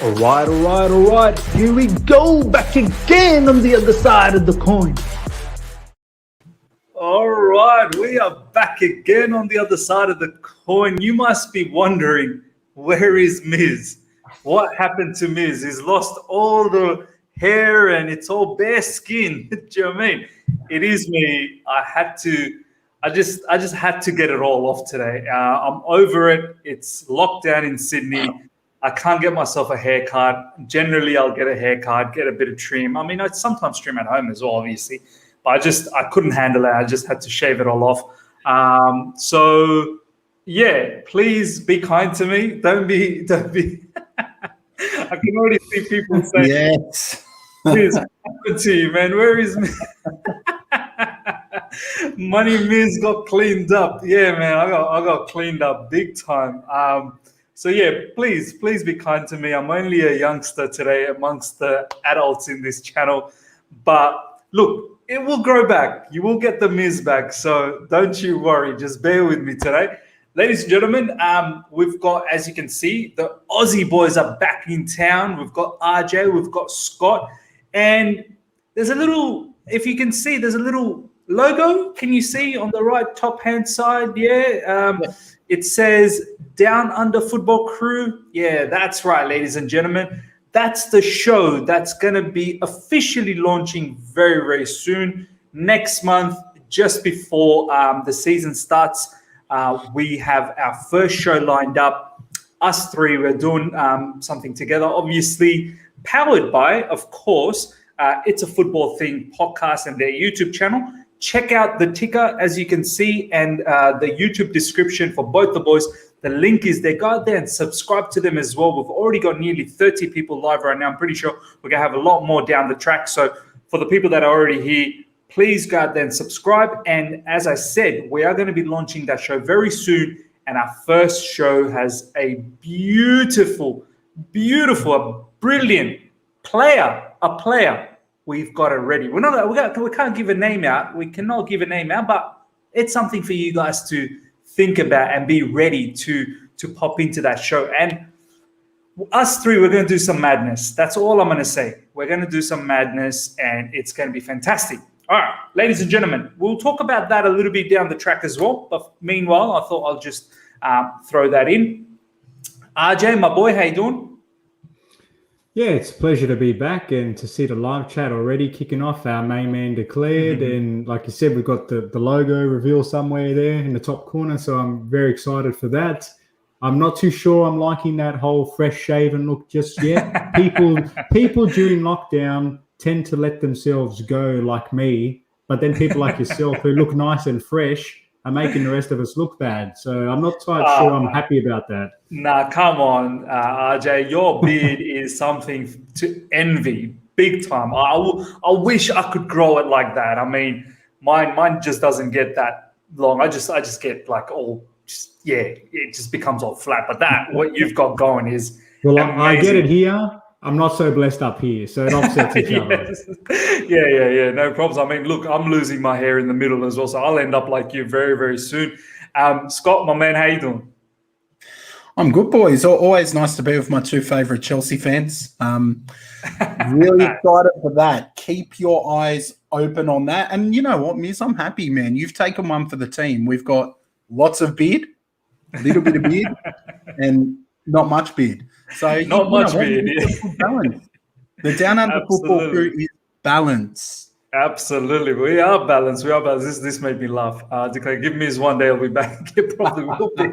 All right. Here we go, back again on the other side of the coin. All right, we are back again on the other side of the coin. You must be wondering, where is Miz? What happened to Miz? He's lost all the hair and it's all bare skin. Do you know what I mean? It is me. I just had to get it all off today. I'm over it. It's lockdown in Sydney. I can't get myself a haircut. Generally, I'll get a haircut, get a bit of trim. I mean, I sometimes trim at home as well, obviously. But I couldn't handle it. I just had to shave it all off. So yeah, please be kind to me. Don't be. I can already see people saying, yes. Miz, what happened to you, man? Where is me? Money Miz got cleaned up. Yeah, man, I got cleaned up big time. So yeah, please be kind to me. I'm only a youngster today amongst the adults in this channel. But look, it will grow back. You will get the Miz back. So don't you worry. Just bear with me today. Ladies and gentlemen, we've got, as you can see, the Aussie boys are back in town. We've got RJ, we've got Scott. And there's a little, if you can see, there's a little logo. Can you see on the right top hand side? Yeah. It says Down Under Football Crew. Yeah, that's right, ladies and gentlemen. That's the show that's going to be officially launching very, very soon. Next month, just before the season starts, we have our first show lined up. Us three, we're doing something together, obviously powered by, of course, It's a Football Thing podcast and their YouTube channel. Check out the ticker, as you can see, and the YouTube description for both the boys. The link is there. Go out there and subscribe to them as well. We've already got nearly 30 people live right now. I'm pretty sure we're going to have a lot more down the track. So for the people that are already here, please go out there and subscribe. And as I said, we are going to be launching that show very soon. And our first show has a beautiful, a brilliant player. We've got it ready. We can't give a name out. We cannot give a name out, but it's something for you guys to think about and be ready to pop into that show. And us three, we're going to do some madness. That's all I'm going to say. We're going to do some madness, and it's going to be fantastic. All right, ladies and gentlemen, we'll talk about that a little bit down the track as well. But meanwhile, I thought I'll just throw that in. RJ, my boy, how you doing? Yeah, it's a pleasure to be back and to see the live chat already kicking off. Our main man declared, and like you said, we've got the logo reveal somewhere there in the top corner, so I'm very excited for that. I'm not too sure I'm liking that whole fresh shaven look just yet. People during lockdown tend to let themselves go like me, but then people like yourself who look nice and fresh are making the rest of us look bad. So I'm not quite sure I'm happy about that. Nah, come on, RJ. Your beard is something to envy, big time. I wish I could grow it like that. I mean, mine just doesn't get that long. I just get like it just becomes all flat. But what you've got going is amazing. I get it here. I'm not so blessed up here, so it offsets each other. Yeah, no problems. I mean, look, I'm losing my hair in the middle as well, so I'll end up like you very, very soon. Scott, my man, how you doing? I'm good, boys. Always nice to be with my two favourite Chelsea fans. Really excited for that. Keep your eyes open on that. And you know what, Miz? I'm happy, man. You've taken one for the team. We've got lots of beard, a little bit of beard, and not much beard. So not much beard. Balance. The Down Under Football Crew is balance. Absolutely, we are balanced. This made me laugh. Give me his one day, I'll be back. It probably will be.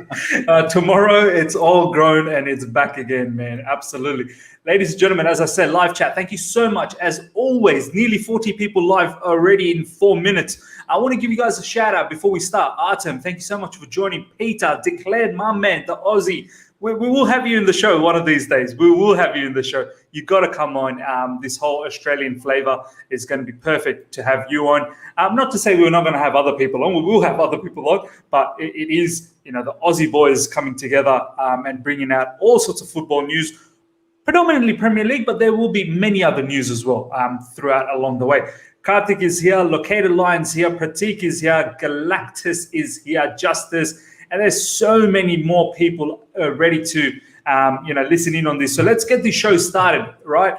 Tomorrow, it's all grown and it's back again, man. Absolutely. Ladies and gentlemen, as I said, live chat, thank you so much. As always, nearly 40 people live already in 4 minutes. I want to give you guys a shout out before we start. Artem, thank you so much for joining. Peter, declared my man, the Aussie. We will have you in the show one of these days. We will have you in the show. You got to come on. This whole Australian flavor is going to be perfect to have you on. Not to say we're not going to have other people on. We will have other people on, but it is, the Aussie boys coming together and bringing out all sorts of football news, predominantly Premier League, but there will be many other news as well throughout along the way. Karthik is here, Located Lions here, Pratik is here, Galactus is here, Justice, and there's so many more people ready to listening on this. So let's get this show started, right?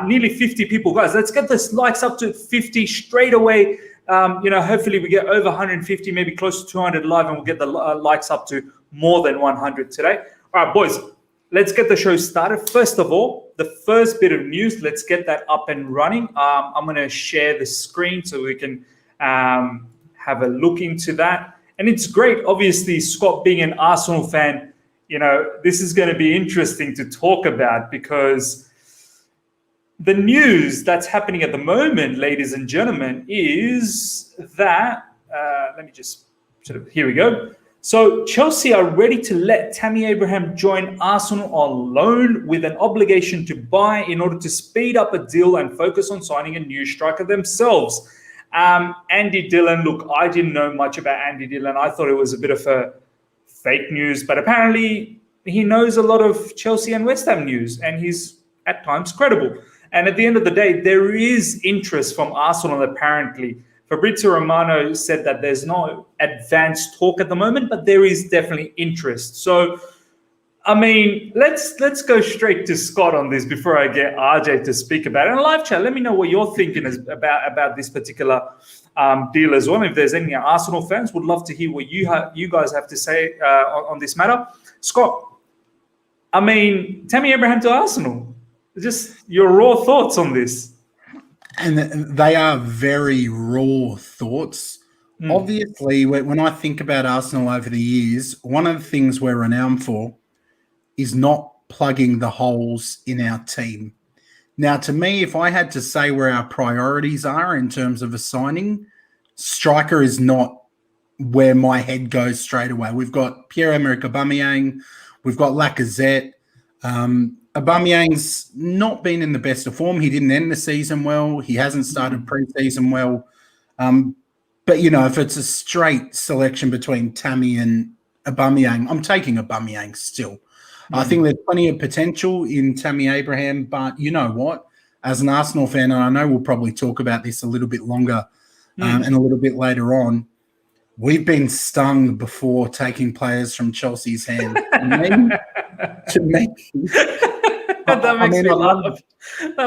Nearly 50 people, guys. Let's get this likes up to 50 straight away. Hopefully we get over 150, maybe close to 200 live, and we'll get the likes up to more than 100 today. All right, boys, let's get the show started. First of all, the first bit of news, let's get that up and running. I'm going to share the screen so we can have a look into that. And it's great, obviously, Scott, being an Arsenal fan, this is going to be interesting to talk about, because the news that's happening at the moment, ladies and gentlemen, is that, let me just here we go. So Chelsea are ready to let Tammy Abraham join Arsenal on loan with an obligation to buy in order to speed up a deal and focus on signing a new striker themselves. Andy Dillon, look, I didn't know much about Andy Dillon. I thought it was a bit of a fake news, but apparently he knows a lot of Chelsea and West Ham news, and he's at times credible. And at the end of the day, there is interest from Arsenal, apparently. Fabrizio Romano said that there's no advanced talk at the moment, but there is definitely interest. So, I mean, let's go straight to Scott on this before I get RJ to speak about it. And live chat, let me know what you're thinking about this particular deal as well. If there's any Arsenal fans, would love to hear what you guys have to say on this matter. Scott, I mean, Tammy Abraham to Arsenal. Just your raw thoughts on this. And they are very raw thoughts. Obviously, when I think about Arsenal over the years, one of the things we're renowned for is not plugging the holes in our team. Now, to me, if I had to say where our priorities are in terms of a signing, striker is not where my head goes straight away. We've got Pierre-Emerick Aubameyang, we've got Lacazette. Aubameyang's not been in the best of form. He didn't end the season well. He hasn't started pre-season well. But, if it's a straight selection between Tammy and Aubameyang, I'm taking Aubameyang still. I think there's plenty of potential in Tammy Abraham, but you know what? As an Arsenal fan, and I know we'll probably talk about this a little bit longer and a little bit later on, we've been stung before taking players from Chelsea's hand. To me, that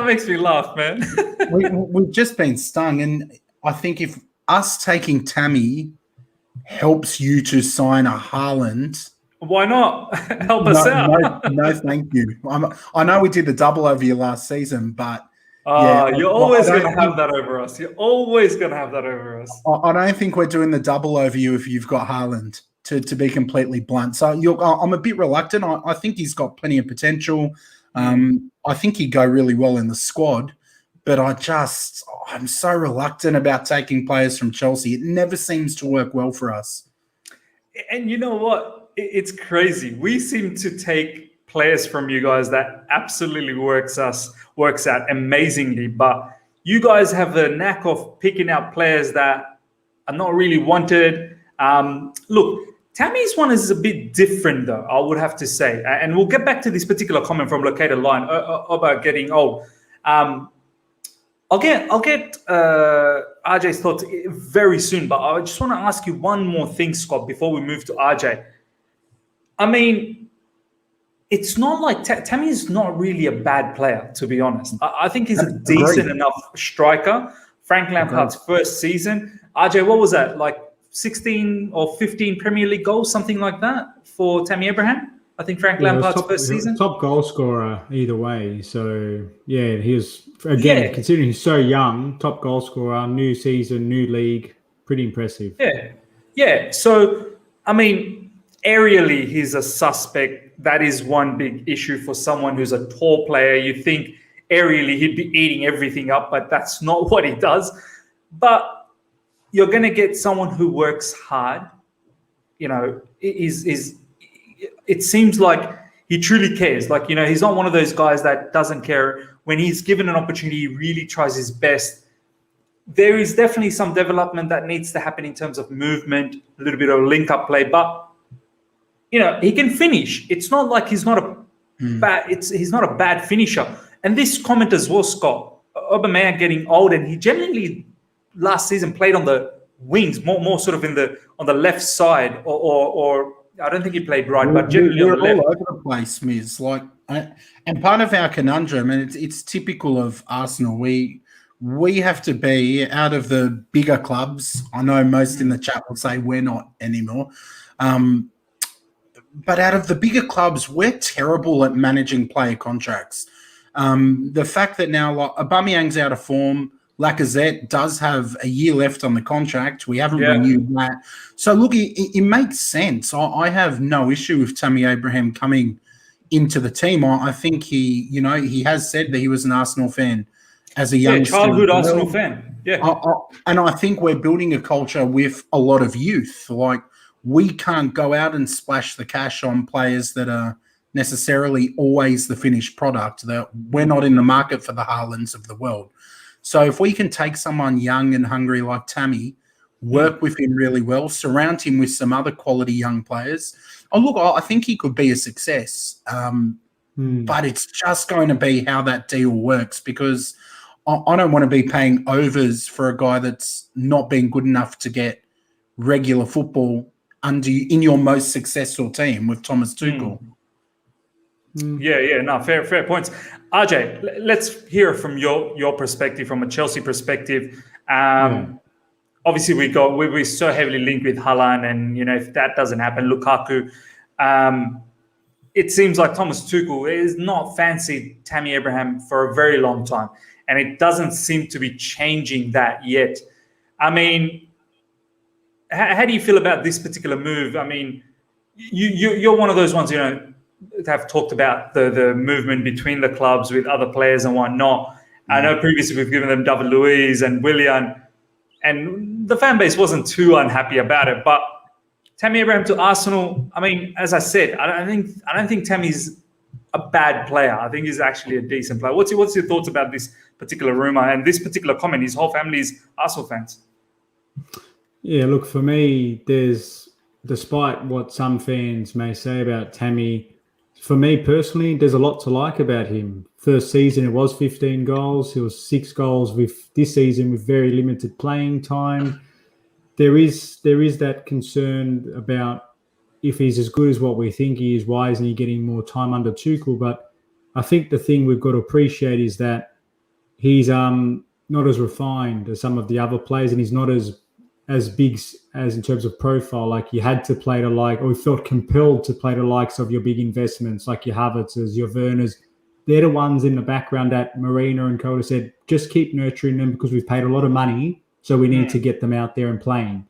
makes me laugh, man. We've just been stung, and I think if us taking Tammy helps you to sign a Haaland, why not help us out? No, thank you. I know we did the double over you last season, but you're always going to have that over us. You're always going to have that over us. I don't think we're doing the double over you if you've got Haaland. To be completely blunt. So I'm a bit reluctant. I think he's got plenty of potential. I think he'd go really well in the squad, but I'm so reluctant about taking players from Chelsea. It never seems to work well for us. And you know what? It's crazy. We seem to take players from you guys that absolutely works out amazingly, but you guys have the knack of picking out players that are not really wanted. Look, Tammy's one is a bit different, though, I would have to say. And we'll get back to this particular comment from Located Line about getting old. I'll get RJ's thoughts very soon, but I just want to ask you one more thing, Scott, before we move to RJ. I mean, it's not like Tammy is not really a bad player, to be honest. I think he's a decent enough striker. Frank Lampard's first season. RJ, what was that, like 16 or 15 Premier League goals, something like that for Tammy Abraham? I think Frank Lampard's first season. Top goal scorer either way. So, yeah, he was, again, considering he's so young, top goal scorer, new season, new league, pretty impressive. Yeah. So, I mean, aerially, he's a suspect. That is one big issue for someone who's a tall player. You think aerially he'd be eating everything up, but that's not what he does. But you're going to get someone who works hard. It seems like he truly cares. Like, he's not one of those guys that doesn't care. When he's given an opportunity, he really tries his best. There is definitely some development that needs to happen in terms of movement, a little bit of link-up play. But, he can finish. It's not like he's not he's not a bad finisher. And this comment as well, Scott, Aubameyang getting old, and he generally last season played on the wings, more sort of on the left side or I don't think he played right, but generally we're on the left. all over the place, Miz. And part of our conundrum, and it's typical of Arsenal. We have to be out of the bigger clubs. I know most in the chat will say we're not anymore. But out of the bigger clubs, we're terrible at managing player contracts. The fact that now Aubameyang's out of form, Lacazette does have a year left on the contract. We haven't renewed that. So, look, it makes sense. I have no issue with Tammy Abraham coming into the team. I think he has said that he was an Arsenal fan as a youngster. Childhood Arsenal fan. Yeah. And I think we're building a culture with a lot of youth. Like, we can't go out and splash the cash on players that are necessarily always the finished product. That we're not in the market for the Haalands of the world. So if we can take someone young and hungry like Tammy, work with him really well, surround him with some other quality young players. I think he could be a success. But it's just going to be how that deal works, because I don't want to be paying overs for a guy that's not been good enough to get regular football in your most successful team with Thomas Tuchel. Yeah, no, fair points. RJ, let's hear from your perspective, from a Chelsea perspective. Obviously, we're so heavily linked with Haaland, and if that doesn't happen, Lukaku. It seems like Thomas Tuchel is not fancied Tammy Abraham for a very long time, and it doesn't seem to be changing that yet. I mean, how do you feel about this particular move? I mean, you're one of those ones, have talked about the movement between the clubs with other players and whatnot. I know previously we've given them David Luiz and Willian, and the fan base wasn't too unhappy about it. But Tammy Abraham to Arsenal, I mean, as I said, I don't think Tammy's a bad player. I think he's actually a decent player. What's your thoughts about this particular rumor and this particular comment? His whole family is Arsenal fans. Yeah, look, for me, despite what some fans may say about Tammy, for me personally, there's a lot to like about him. First season, it was 15 goals. It was 6 goals with this season with very limited playing time. There is that concern about if he's as good as what we think he is, why isn't he getting more time under Tuchel? But I think the thing we've got to appreciate is that he's not as refined as some of the other players, and he's not as big as in terms of profile. Like, you had to play or you felt compelled to play the likes of your big investments, like your Havertz's, your Werners. They're the ones in the background that Marina and Coda said, just keep nurturing them because we've paid a lot of money, so we need to get them out there and playing.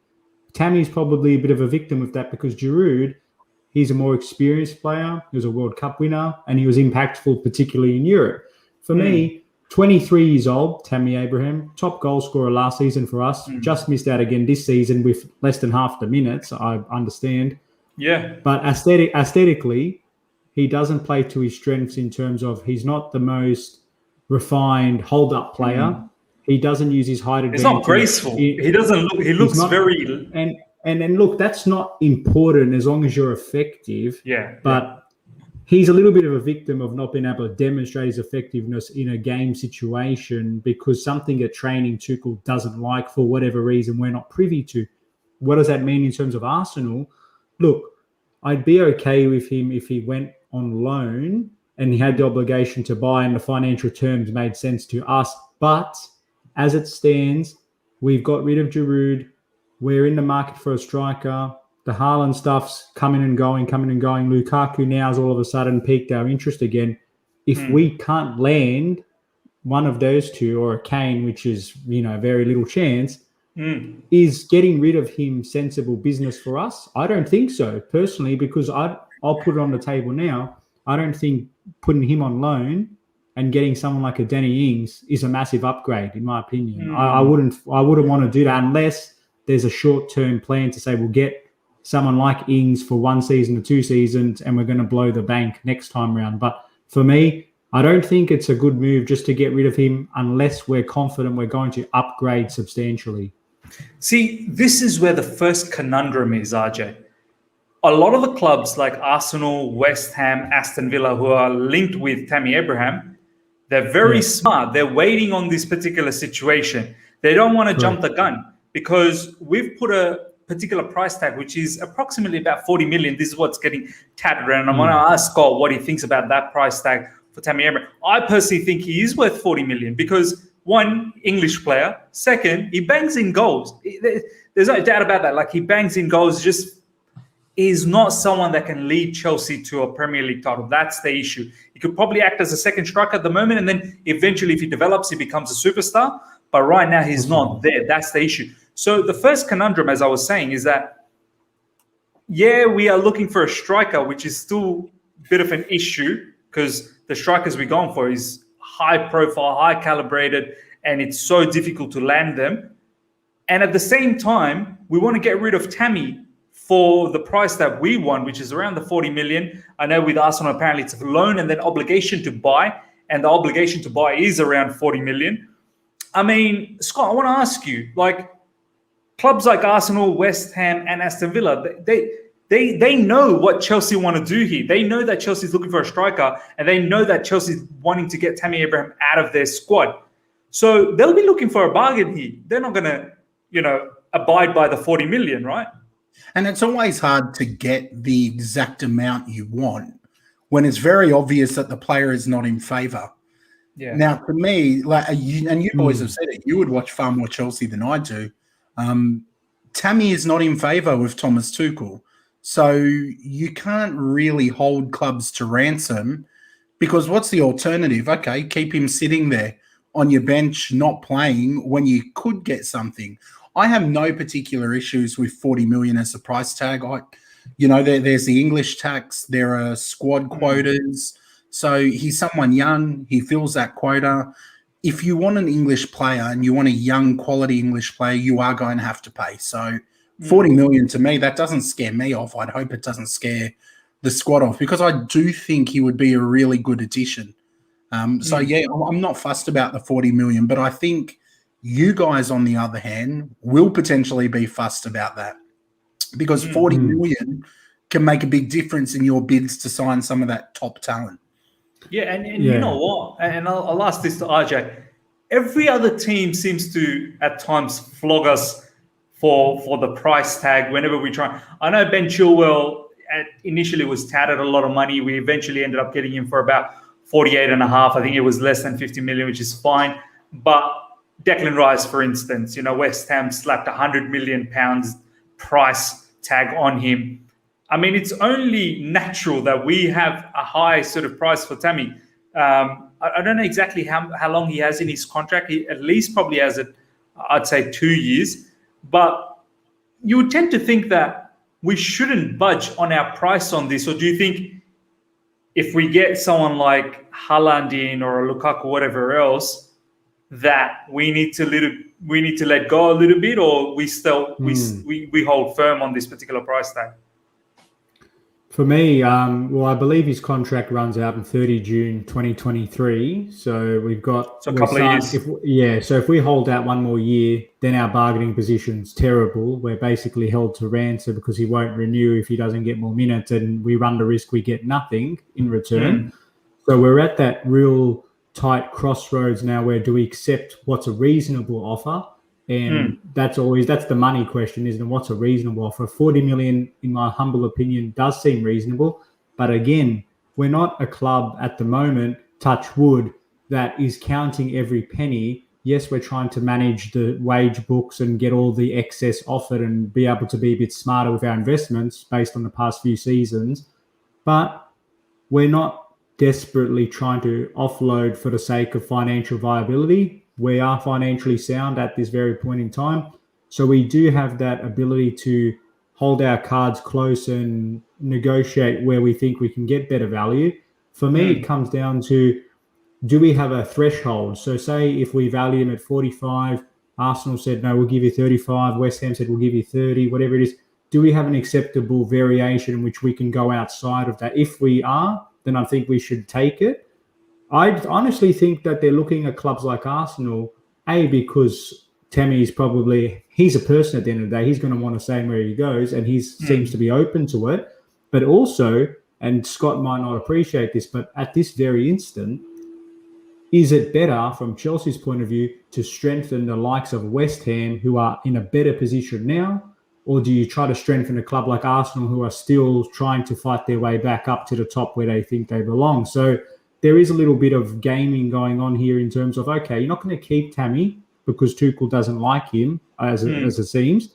Tammy's probably a bit of a victim of that because Giroud, he's a more experienced player. He was a World Cup winner and he was impactful, particularly in Europe. For me, 23 years old, Tammy Abraham, top goal scorer last season for us. Just missed out again this season with less than half the minutes, I understand. Yeah. But aesthetically, he doesn't play to his strengths in terms of he's not the most refined hold-up player. He doesn't use his height advantage. It's not graceful. He doesn't look. He looks very. And look, that's not important as long as you're effective. Yeah. But he's a little bit of a victim of not being able to demonstrate his effectiveness in a game situation because something at training Tuchel doesn't like for whatever reason we're not privy to. What does that mean in terms of Arsenal? Look, I'd be okay with him if he went on loan and he had the obligation to buy and the financial terms made sense to us. But as it stands, we've got rid of Giroud. We're in the market for a striker. The Haaland stuff's coming and going. Lukaku now has all of a sudden piqued our interest again. If we can't land one of those two or a Kane, which is, very little chance, is getting rid of him sensible business for us? I don't think so, personally, because I'll put it on the table now. I don't think putting him on loan and getting someone like a Danny Ings is a massive upgrade, in my opinion. I wouldn't want to do that unless there's a short-term plan to say we'll get someone like Ings for 1 season or 2 seasons and we're going to blow the bank next time around. But for me, I don't think it's a good move just to get rid of him unless we're confident we're going to upgrade substantially. See, this is where the first conundrum is, RJ. A lot of the clubs like Arsenal, West Ham, Aston Villa, who are linked with Tammy Abraham, they're very smart. They're waiting on this particular situation. They don't want to jump the gun because we've put a particular price tag, which is approximately about 40 million. This is what's getting tatted around. I'm going to ask Scott what he thinks about that price tag for Tammy Abraham. I personally think he is worth 40 million because, one, English player. Second, he bangs in goals. There's no doubt about that. Like, he bangs in goals. Just is not someone that can lead Chelsea to a Premier League title. That's the issue. He could probably act as a second striker at the moment, and then eventually, if he develops, he becomes a superstar. But right now, he's not there. That's the issue. So the first conundrum, as I was saying, is that, yeah, we are looking for a striker, which is still a bit of an issue because the strikers we're going for is high profile, high calibrated, and it's so difficult to land them. And at the same time, we want to get rid of Tammy for the price that we want, which is around the 40 million. I know with Arsenal, apparently it's a loan and then obligation to buy, and the obligation to buy is around 40 million. I mean, Scott, I want to ask you, like, clubs like Arsenal, West Ham, and Aston Villa, they know what Chelsea want to do here. They know that Chelsea's looking for a striker, and they know that Chelsea's wanting to get Tammy Abraham out of their squad. So they'll be looking for a bargain here. They're not going to, abide by the 40 million, right? And it's always hard to get the exact amount you want when it's very obvious that the player is not in favour. Yeah. Now, to me, you boys have said it, you would watch far more Chelsea than I do. Tammy is not in favour with Thomas Tuchel. So you can't really hold clubs to ransom because what's the alternative? Okay, keep him sitting there on your bench, not playing when you could get something. I have no particular issues with 40 million as a price tag. There's the English tax, there are squad quotas. So he's someone young, he fills that quota. If you want an English player and you want a young quality English player, you are going to have to pay. So 40 million to me, that doesn't scare me off. I'd hope it doesn't scare the squad off because I do think he would be a really good addition. So yeah, I'm not fussed about the 40 million, but I think you guys, on the other hand, will potentially be fussed about that because 40 million can make a big difference in your bids to sign some of that top talent. Yeah, and you know what? And I'll ask this to RJ. Every other team seems to, at times, flog us for the price tag whenever we try. I know Ben Chilwell initially was touted a lot of money. We eventually ended up getting him for about 48.5. I think it was less than 50 million, which is fine. But Declan Rice, for instance, West Ham slapped £100 million price tag on him. I mean, it's only natural that we have a high sort of price for Tammy. I don't know exactly how long he has in his contract. He at least probably has it, I'd say, 2 years. But you would tend to think that we shouldn't budge on our price on this. Or do you think if we get someone like Haaland in or Lukaku, whatever else, that we need to let go a little bit, or we still we hold firm on this particular price tag? For me, I believe his contract runs out in 30 June 2023. So we've got a couple of years. So if we hold out one more year, then our bargaining position's terrible. We're basically held to ransom because he won't renew if he doesn't get more minutes, and we run the risk we get nothing in return. So we're at that real tight crossroads now where do we accept what's a reasonable offer? And that's the money question, isn't it? What's a reasonable offer? 40 million, in my humble opinion, does seem reasonable. But again, we're not a club at the moment, touch wood, that is counting every penny. Yes, we're trying to manage the wage books and get all the excess off it and be able to be a bit smarter with our investments based on the past few seasons. But we're not desperately trying to offload for the sake of financial viability. We are financially sound at this very point in time. So we do have that ability to hold our cards close and negotiate where we think we can get better value. For me, it comes down to, do we have a threshold? So say if we value him at 45, Arsenal said, no, we'll give you 35. West Ham said, we'll give you 30, whatever it is. Do we have an acceptable variation in which we can go outside of that? If we are, then I think we should take it. I honestly think that they're looking at clubs like Arsenal, because Tammy is he's a person at the end of the day. He's going to want to say where he goes, and he seems to be open to it. But also, and Scott might not appreciate this, but at this very instant, is it better from Chelsea's point of view to strengthen the likes of West Ham, who are in a better position now, or do you try to strengthen a club like Arsenal, who are still trying to fight their way back up to the top where they think they belong? So there is a little bit of gaming going on here in terms of, okay, you're not going to keep Tammy because Tuchel doesn't like him, as it seems.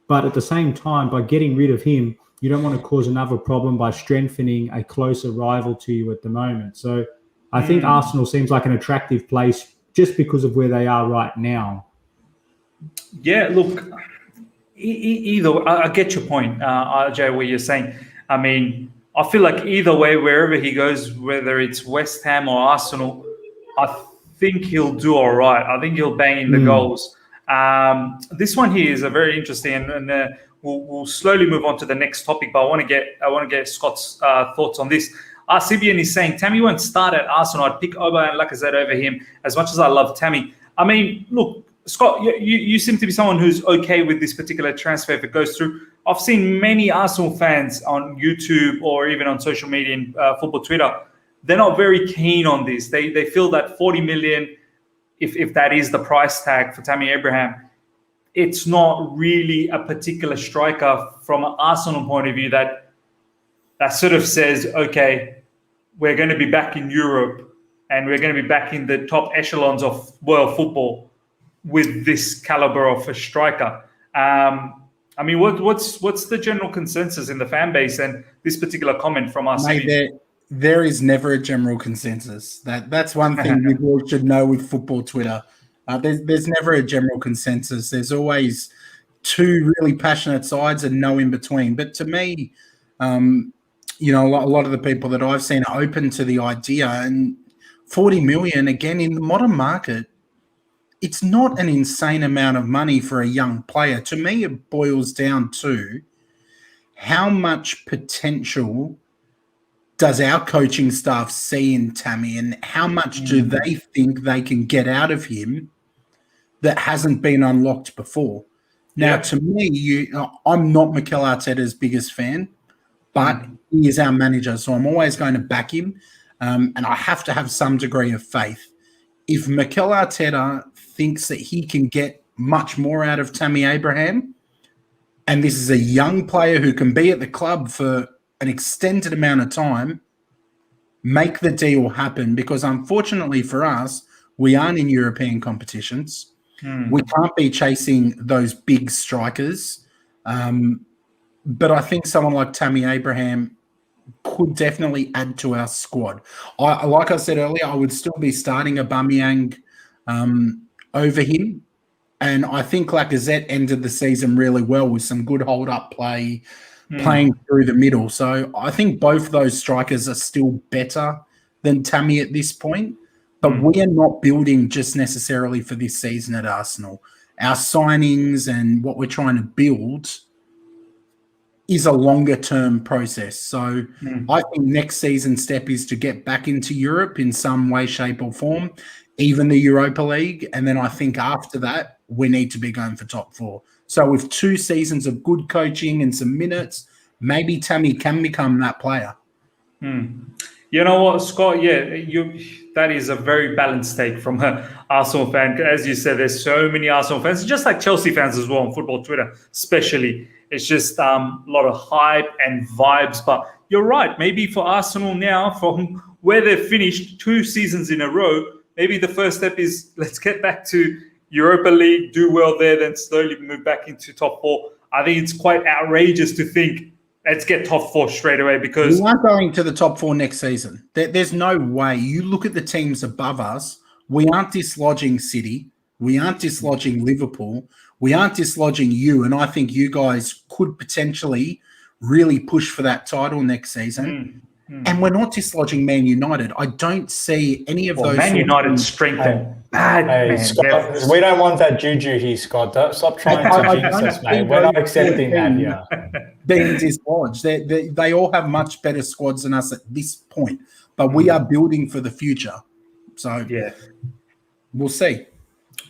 But at the same time, by getting rid of him, you don't want to cause another problem by strengthening a closer rival to you at the moment. So I think Arsenal seems like an attractive place just because of where they are right now. Yeah, look, either I get your point, RJ, what you're saying. I mean, I feel like either way, wherever he goes, whether it's West Ham or Arsenal, I think he'll do all right. I think he'll bang in the goals. This one here is a very interesting, and we'll slowly move on to the next topic. But I want to get Scott's thoughts on this. CBN is saying Tammy won't start at Arsenal. I'd pick Aubameyang and Lacazette over him. As much as I love Tammy, I mean, look, Scott, you seem to be someone who's okay with this particular transfer if it goes through. I've seen many Arsenal fans on YouTube or even on social media and football Twitter. They're not very keen on this. They feel that 40 million, if that is the price tag for Tammy Abraham, it's not really a particular striker from an Arsenal point of view that sort of says, okay, we're going to be back in Europe and we're going to be back in the top echelons of world football with this caliber of a striker. I mean, what's the general consensus in the fan base and this particular comment from us? Mate, there is never a general consensus. That's one thing we all should know with football Twitter. There's never a general consensus. There's always two really passionate sides and no in between. But to me, a lot of the people that I've seen are open to the idea. And 40 million, again, in the modern market, it's not an insane amount of money for a young player. To me, it boils down to how much potential does our coaching staff see in Tammy and how much do they think they can get out of him that hasn't been unlocked before. Now, to me, I'm not Mikel Arteta's biggest fan, but he is our manager, so I'm always going to back him, and I have to have some degree of faith. If Mikel Arteta thinks that he can get much more out of Tammy Abraham, and this is a young player who can be at the club for an extended amount of time, make the deal happen, because unfortunately for us, we aren't in European competitions. We can't be chasing those big strikers. But I think someone like Tammy Abraham could definitely add to our squad. Like I said earlier, I would still be starting Aubameyang over him. And I think Lacazette ended the season really well with some good hold-up play, playing through the middle. So I think both those strikers are still better than Tammy at this point. But we are not building just necessarily for this season at Arsenal. Our signings and what we're trying to build is a longer-term process. So I think next season's step is to get back into Europe in some way, shape or form, even the Europa League. And then I think after that, we need to be going for top four. So with 2 seasons of good coaching and some minutes, maybe Tammy can become that player. You know what, Scott? Yeah, that is a very balanced take from an Arsenal fan. As you said, there's so many Arsenal fans, just like Chelsea fans as well on football Twitter, especially. It's just a lot of hype and vibes. But you're right. Maybe for Arsenal now, from where they've finished 2 seasons in a row, maybe the first step is let's get back to Europa League, do well there, then slowly move back into top 4. I think it's quite outrageous to think let's get top 4 straight away, because we aren't going to the top 4 next season. There's no way. You look at the teams above us. We aren't dislodging City. We aren't dislodging Liverpool. We aren't dislodging you. And I think you guys could potentially really push for that title next season. And we're not dislodging Man United. I don't see any of those. Man United strengthened. Bad, Scott, we don't want that juju here, Scott. Stop trying to jinx us, mate. We're not accepting that here. Being dislodged. They all have much better squads than us at this point. But we are building for the future. So we'll see.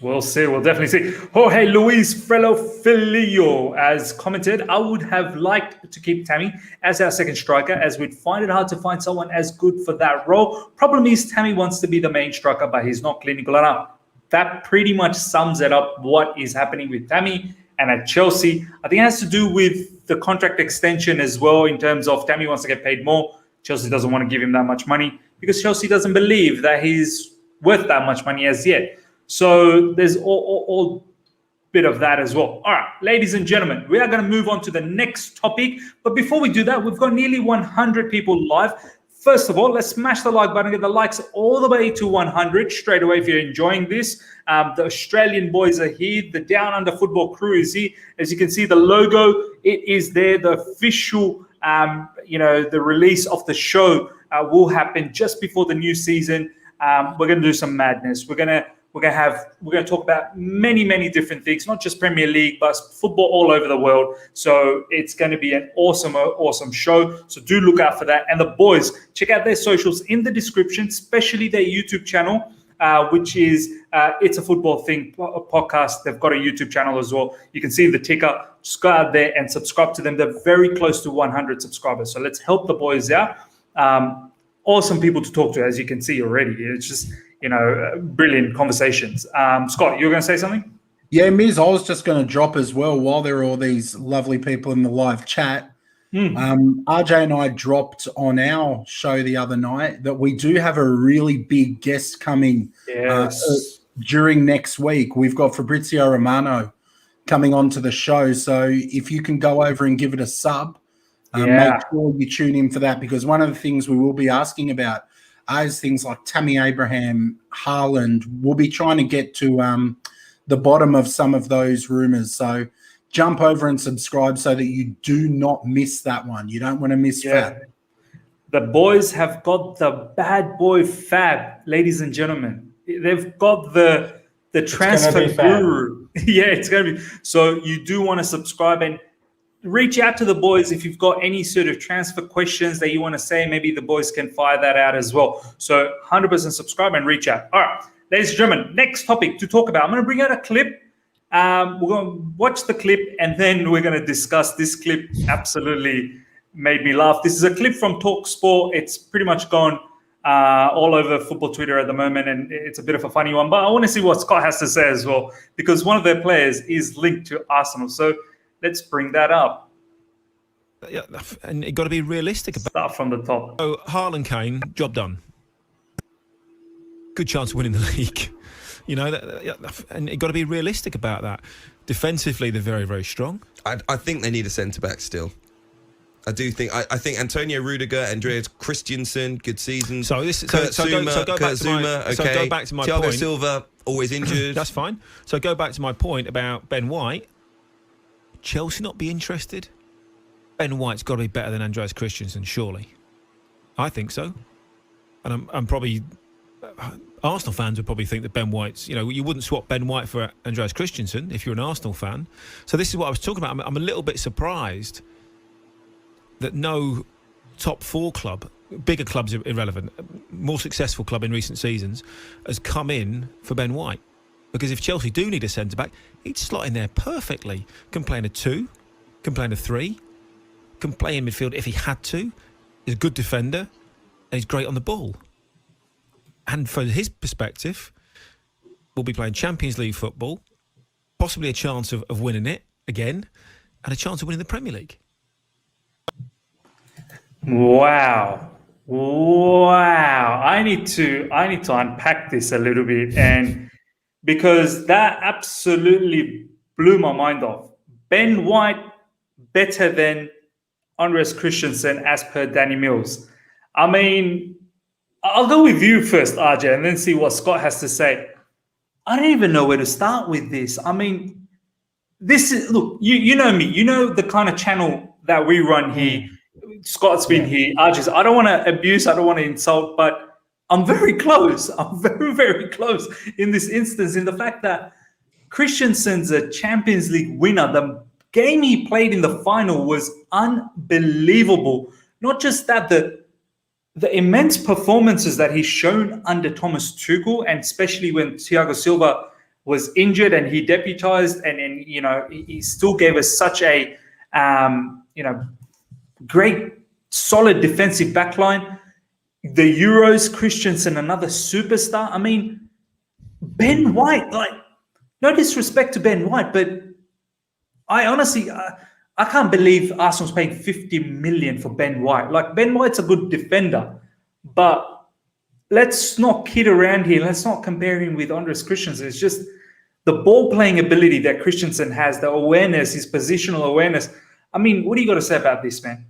We'll see. We'll definitely see. Jorge Luis Frelo Filio has commented, I would have liked to keep Tammy as our second striker, as we'd find it hard to find someone as good for that role. Problem is, Tammy wants to be the main striker, but he's not clinical enough. That pretty much sums it up what is happening with Tammy. And at Chelsea, I think it has to do with the contract extension as well, in terms of Tammy wants to get paid more. Chelsea doesn't want to give him that much money because Chelsea doesn't believe that he's worth that much money as yet. So there's all bit of that as well. All right, ladies and gentlemen, we are going to move on to the next topic. But before we do that, we've got nearly 100 people live. First of all, let's smash the like button, get the likes all the way to 100 straight away if you're enjoying this. The Australian boys are here. The Down Under Football crew is here. As you can see, the logo, it is there. The official, the release of the show will happen just before the new season. We're going to do some madness. We're going to talk about many different things, not just Premier League, but football all over the world. So it's going to be an awesome show. So do look out for that. And the boys, check out their socials in the description, especially their YouTube channel, which is It's a Football Thing podcast. They've got a YouTube channel as well. You can see the ticker. Just go out there and subscribe to them. They're very close to 100 subscribers. So let's help the boys out. Awesome people to talk to, as you can see already. It's just, brilliant conversations. Scott, you were going to say something? Yeah, Miz, I was just going to drop as well while there are all these lovely people in the live chat. RJ and I dropped on our show the other night that we do have a really big guest coming during next week. We've got Fabrizio Romano coming onto the show. So if you can go over and give it a sub, make sure you tune in for that, because one of the things we will be asking about is things like Tammy Abraham, Haaland. We'll be trying to get to the bottom of some of those rumors. So jump over and subscribe so that you do not miss that one. You don't want to miss that. The boys have got the bad boy fab, ladies and gentlemen. They've got the transfer guru. Yeah, it's going to be. So you do want to subscribe and reach out to the boys if you've got any sort of transfer questions that you want to say. Maybe the boys can fire that out as well. So 100% subscribe and reach out. All right, ladies and gentlemen, next topic to talk about. I'm going to bring out a clip. We're going to watch the clip, and then we're going to discuss this clip. Absolutely made me laugh. This is a clip from talkSPORT. It's pretty much gone all over football Twitter at the moment, and it's a bit of a funny one. But I want to see what Scott has to say as well, because one of their players is linked to Arsenal. So let's bring that up. Yeah, and you've got to be realistic about Start from the top. So Haaland, Kane, job done. Good chance of winning the league. And you've got to be realistic about that. Defensively, they're very, very strong. I think they need a centre-back still. I do think. I think Antonio Rudiger, Andreas Christensen, good season. So go back to my Thiago point. Silva, always injured. That's fine. So go back to my point about Ben White. Chelsea not be interested? Ben White's got to be better than Andreas Christensen, surely. I think so. And I'm probably... Arsenal fans would probably think that Ben White's... you wouldn't swap Ben White for Andreas Christensen if you're an Arsenal fan. So this is what I was talking about. I'm a little bit surprised that no top four club, bigger clubs are irrelevant, more successful club in recent seasons, has come in for Ben White. Because if Chelsea do need a centre-back, he'd slot in there perfectly. Can play in a 2, can play in a 3, can play in midfield if he had to. He's a good defender, and he's great on the ball. And from his perspective, we'll be playing Champions League football, possibly a chance of winning it again, and a chance of winning the Premier League. Wow. I need to unpack this a little bit, and because that absolutely blew my mind off. Ben White better than Andreas Christensen as per Danny Mills. I mean, I'll go with you first, RJ, and then see what Scott has to say. I don't even know where to start with this. I mean, this is, look, you know me. You know the kind of channel that we run here. Scott's been here. RJ's, I don't want to abuse, I don't want to insult, but I'm very close. I'm very, very close in this instance, in the fact that Christensen's a Champions League winner. The game he played in the final was unbelievable. Not just that, the immense performances that he's shown under Thomas Tuchel, and especially when Thiago Silva was injured and he deputized, and he still gave us such a great, solid defensive backline. The Euros, Christensen, another superstar. I mean, Ben White, no disrespect to Ben White, but I honestly, I can't believe Arsenal's paying 50 million for Ben White. Like, Ben White's a good defender, but let's not kid around here. Let's not compare him with Andreas Christensen. It's just the ball playing ability that Christensen has, the awareness, his positional awareness. I mean, what do you got to say about this, man?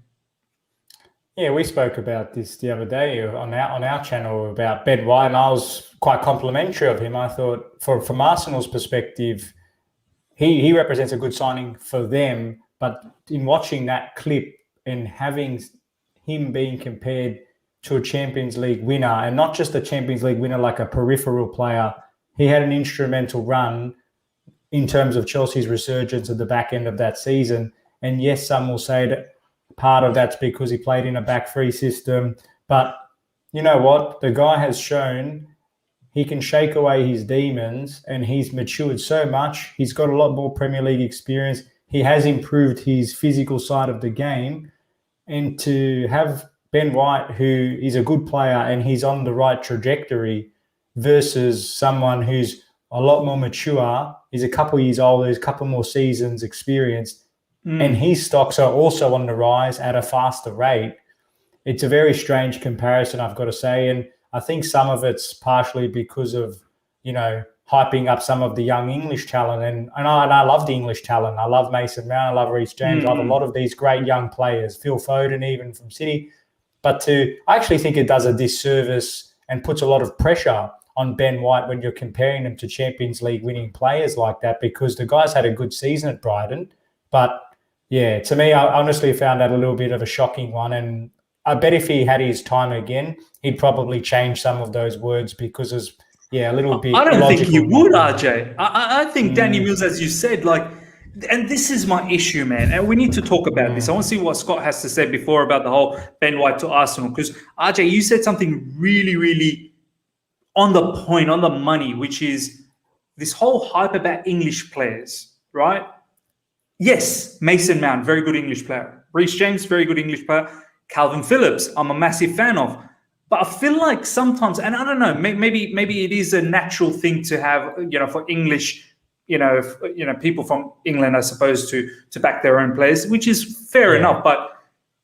Yeah, we spoke about this the other day on our channel about Ben White, and I was quite complimentary of him. I thought, from Arsenal's perspective, he represents a good signing for them. But in watching that clip and having him being compared to a Champions League winner, and not just a Champions League winner like a peripheral player, he had an instrumental run in terms of Chelsea's resurgence at the back end of that season. And yes, some will say that part of that's because he played in a back three system. But you know what? The guy has shown he can shake away his demons, and he's matured so much. He's got a lot more Premier League experience. He has improved his physical side of the game. And to have Ben White, who is a good player and he's on the right trajectory, versus someone who's a lot more mature, he's a couple years older, he's a couple more seasons experienced, and his stocks are also on the rise at a faster rate. It's a very strange comparison, I've got to say. And I think some of it's partially because of, hyping up some of the young English talent. And I love the English talent. I love Mason Mount. I love Reece James. I love a lot of these great young players, Phil Foden even from City. But I actually think it does a disservice and puts a lot of pressure on Ben White when you're comparing him to Champions League winning players like that, because the guy's had a good season at Brighton. But yeah, to me, I honestly found that a little bit of a shocking one. And I bet if he had his time again, he'd probably change some of those words, because it's, a little bit. I don't think he would, RJ. I think Danny Mills, as you said, and this is my issue, man. And we need to talk about this. I want to see what Scott has to say before about the whole Ben White to Arsenal. Because, RJ, you said something really, really on the point, on the money, which is this whole hype about English players, right? Yes, Mason Mount, very good English player. Reece James, very good English player. Calvin Phillips, I'm a massive fan of. But I feel like sometimes, and I don't know, maybe it is a natural thing to have, for English, people from England, I suppose, to back their own players, which is fair enough. But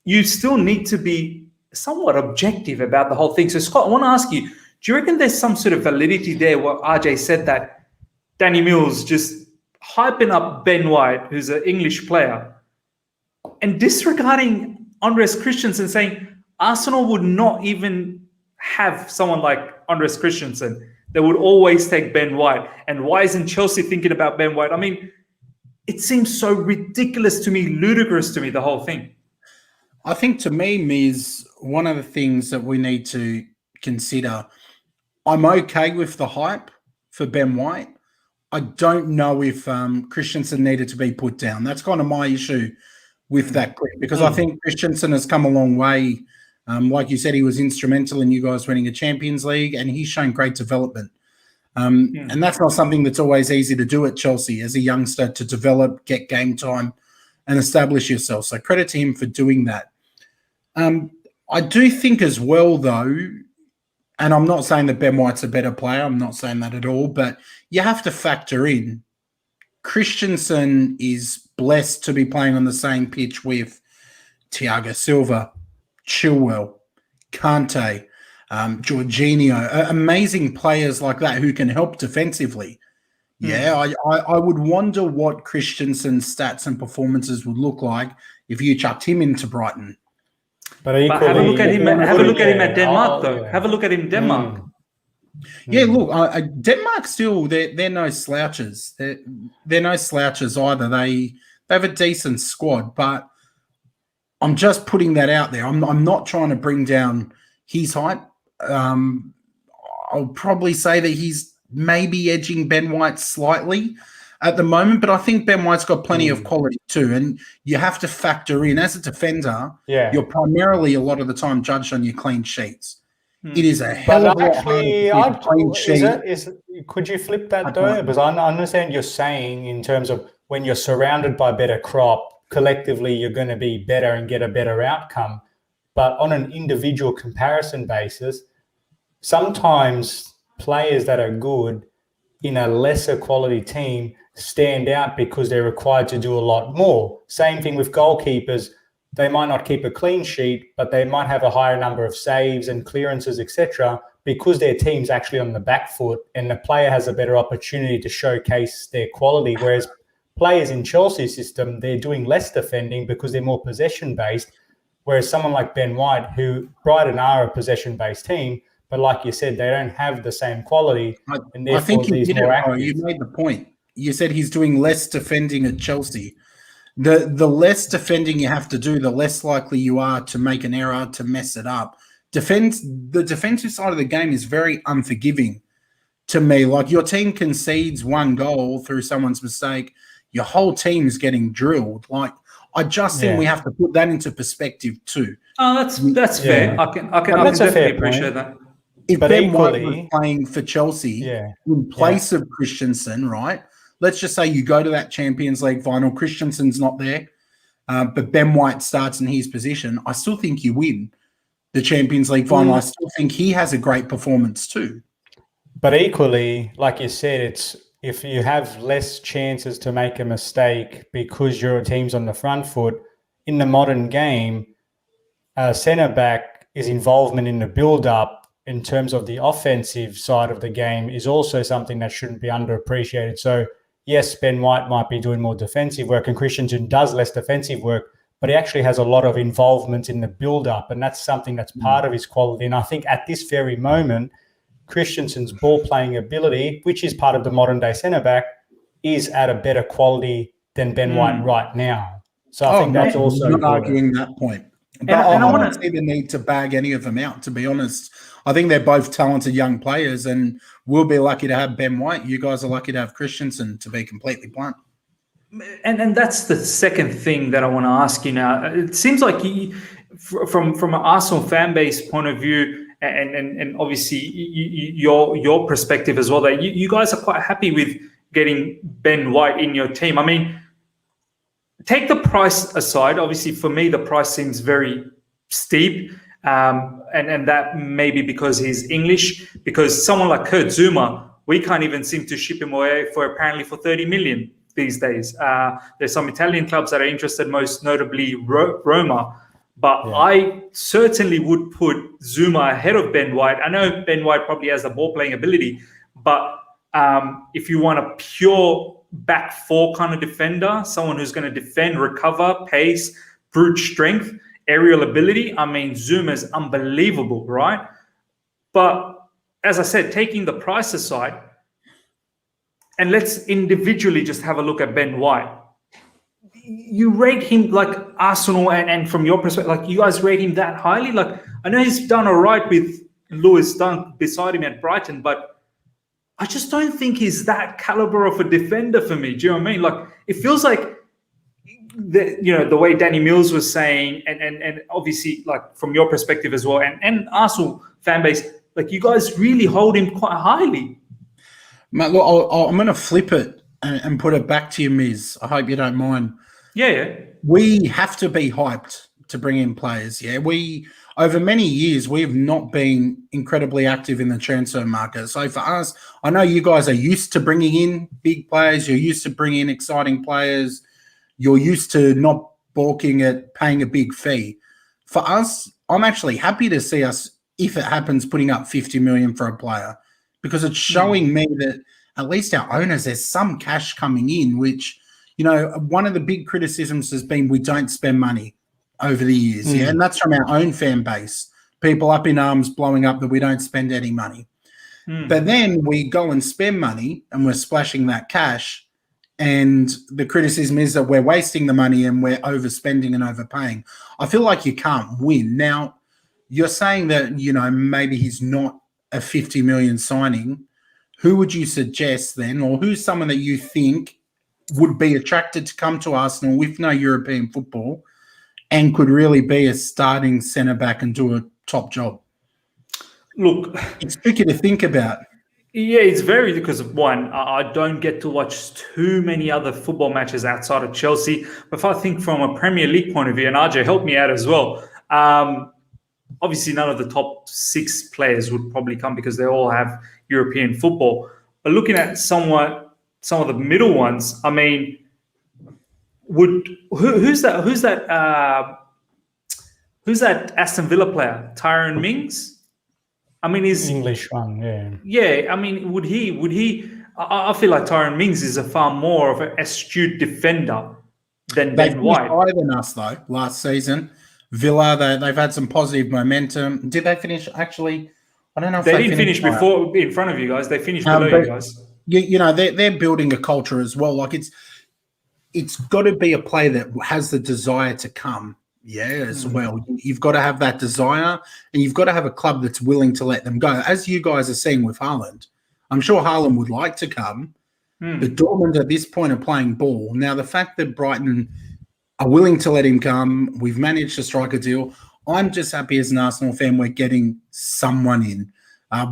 you still need to be somewhat objective about the whole thing. So, Scott, I want to ask you, do you reckon there's some sort of validity there what RJ said, that Danny Mills just hyping up Ben White, who's an English player, and disregarding Andreas Christensen, saying Arsenal would not even have someone like Andreas Christensen. They would always take Ben White. And why isn't Chelsea thinking about Ben White? I mean, it seems so ridiculous to me, ludicrous to me, the whole thing. I think to me, Miz, one of the things that we need to consider, I'm okay with the hype for Ben White. I don't know if Christensen needed to be put down. That's kind of my issue with that clip, because I think Christensen has come a long way. Like you said, he was instrumental in you guys winning a Champions League, and he's shown great development. And that's not something that's always easy to do at Chelsea as a youngster, to develop, get game time, and establish yourself. So credit to him for doing that. I do think as well, though, and I'm not saying that Ben White's a better player. I'm not saying that at all. But you have to factor in Christensen is blessed to be playing on the same pitch with Thiago Silva, Chilwell, Kante, Jorginho, amazing players like that who can help defensively. Yeah, I would wonder what Christensen's stats and performances would look like if you chucked him into Brighton. But have a look at him. Have a look at him at Denmark, though. Have a look at him in Denmark. Yeah, look, Denmark still they're no slouches. They're no slouches either. They have a decent squad, but I'm just putting that out there. I'm not trying to bring down his hype. I'll probably say that he's maybe edging Ben White slightly at the moment, but I think Ben White's got plenty of quality too. And you have to factor in, as a defender, you're primarily a lot of the time judged on your clean sheets. It is a hell of a lot harder to clean sheet. Could you flip that though? Because I understand you're saying in terms of when you're surrounded by better crop, collectively you're going to be better and get a better outcome. But on an individual comparison basis, sometimes players that are good in a lesser quality team stand out because they're required to do a lot more. Same thing with goalkeepers. They might not keep a clean sheet, but they might have a higher number of saves and clearances, etc., because their team's actually on the back foot and the player has a better opportunity to showcase their quality. Whereas players in Chelsea's system, they're doing less defending because they're more possession-based, whereas someone like Ben White, who Brighton are a possession-based team, but like you said, they don't have the same quality, and therefore I think you these did more it, active. bro. You made the point. You said he's doing less defending at Chelsea. The less defending you have to do, the less likely you are to make an error, to mess it up. The defensive side of the game is very unforgiving to me. Like, your team concedes one goal through someone's mistake, your whole team's getting drilled. Like, I just think we have to put that into perspective too. Oh, that's fair. I can definitely appreciate that. If But Ben White equally- was playing for Chelsea in Yeah. place of Christensen, right? Let's just say you go to that Champions League final, Christensen's not there, but Ben White starts in his position. I still think you win the Champions League final. I still think he has a great performance too. But equally, like you said, it's if you have less chances to make a mistake because your team's on the front foot, in the modern game, centre-back, his involvement in the build-up in terms of the offensive side of the game is also something that shouldn't be underappreciated. So, yes, Ben White might be doing more defensive work and Christensen does less defensive work, but he actually has a lot of involvement in the build-up, and that's something that's part of his quality. And I think at this very moment, Christensen's ball-playing ability, which is part of the modern-day centre-back, is at a better quality than Ben White right now. So I think that's also I'm not important. arguing that point. But And I don't see the need to bag any of them out, to be honest. I think they're both talented young players, and we'll be lucky to have Ben White. You guys are lucky to have Christensen, to be completely blunt. And that's the second thing that I want to ask you now. It seems like from an Arsenal fan base point of view, and obviously your perspective as well, that you guys are quite happy with getting Ben White in your team. I mean, take the price aside. Obviously, for me, the price seems very steep, and that may be because he's English. Because someone like Kurt Zuma, we can't even seem to ship him away apparently for 30 million these days. There's some Italian clubs that are interested, most notably Roma. But I certainly would put Zuma ahead of Ben White. I know Ben White probably has the ball-playing ability, but if you want a pure back four kind of defender, someone who's going to defend, recover, pace, brute strength, aerial ability, I mean, Zuma's unbelievable, right? But as I said, taking the price aside, and let's individually just have a look at Ben White. You rate him like Arsenal, and from your perspective, like you guys rate him that highly? Like, I know he's done all right with Lewis Dunk beside him at Brighton, but I just don't think he's that caliber of a defender for me. Do you know what I mean? Like, it feels like the way Danny Mills was saying, and obviously like from your perspective as well, and Arsenal fan base, like you guys really hold him quite highly. Mate, look, I'm going to flip it and put it back to you, Miz. I hope you don't mind. Yeah. We have to be hyped to bring in players. Yeah, over many years, we have not been incredibly active in the transfer market. So for us, I know you guys are used to bringing in big players. You're used to bringing in exciting players. You're used to not balking at paying a big fee. For us, I'm actually happy to see us, if it happens, putting up 50 million for a player, because it's showing me that at least our owners, there's some cash coming in, which, one of the big criticisms has been we don't spend money over the years. Yeah, and that's from our own fan base. People up in arms blowing up that we don't spend any money. But then we go and spend money and we're splashing that cash, and the criticism is that we're wasting the money and we're overspending and overpaying. I feel like you can't win. Now, you're saying that, maybe he's not a 50 million signing. Who would you suggest then, or who's someone that you think would be attracted to come to Arsenal with no European football and could really be a starting centre-back and do a top job? Look, it's tricky to think about. Yeah, it's very, because one, I don't get to watch too many other football matches outside of Chelsea. But if I think from a Premier League point of view, and RJ, help me out as well, obviously none of the top 6 players would probably come because they all have European football. But looking at some of the middle ones, I mean, who's that Aston Villa player? Tyrone Mings? I mean, he's English one, yeah. Yeah, I mean, would he? I feel like Tyrone Mings is a far more of an astute defender than They Ben finished White. higher than us though last season. Villa, they've had some positive momentum. Did they finish? Actually, I don't know if They didn't finish higher. before in front of you guys. They finished below you guys. You know, they're building a culture as well. Like it's got to be a player that has the desire to come. Yeah, as well. You've got to have that desire, and you've got to have a club that's willing to let them go. As you guys are seeing with Haaland, I'm sure Haaland would like to come, but Dortmund at this point are playing ball. Now, the fact that Brighton are willing to let him come, we've managed to strike a deal. I'm just happy as an Arsenal fan we're getting someone in.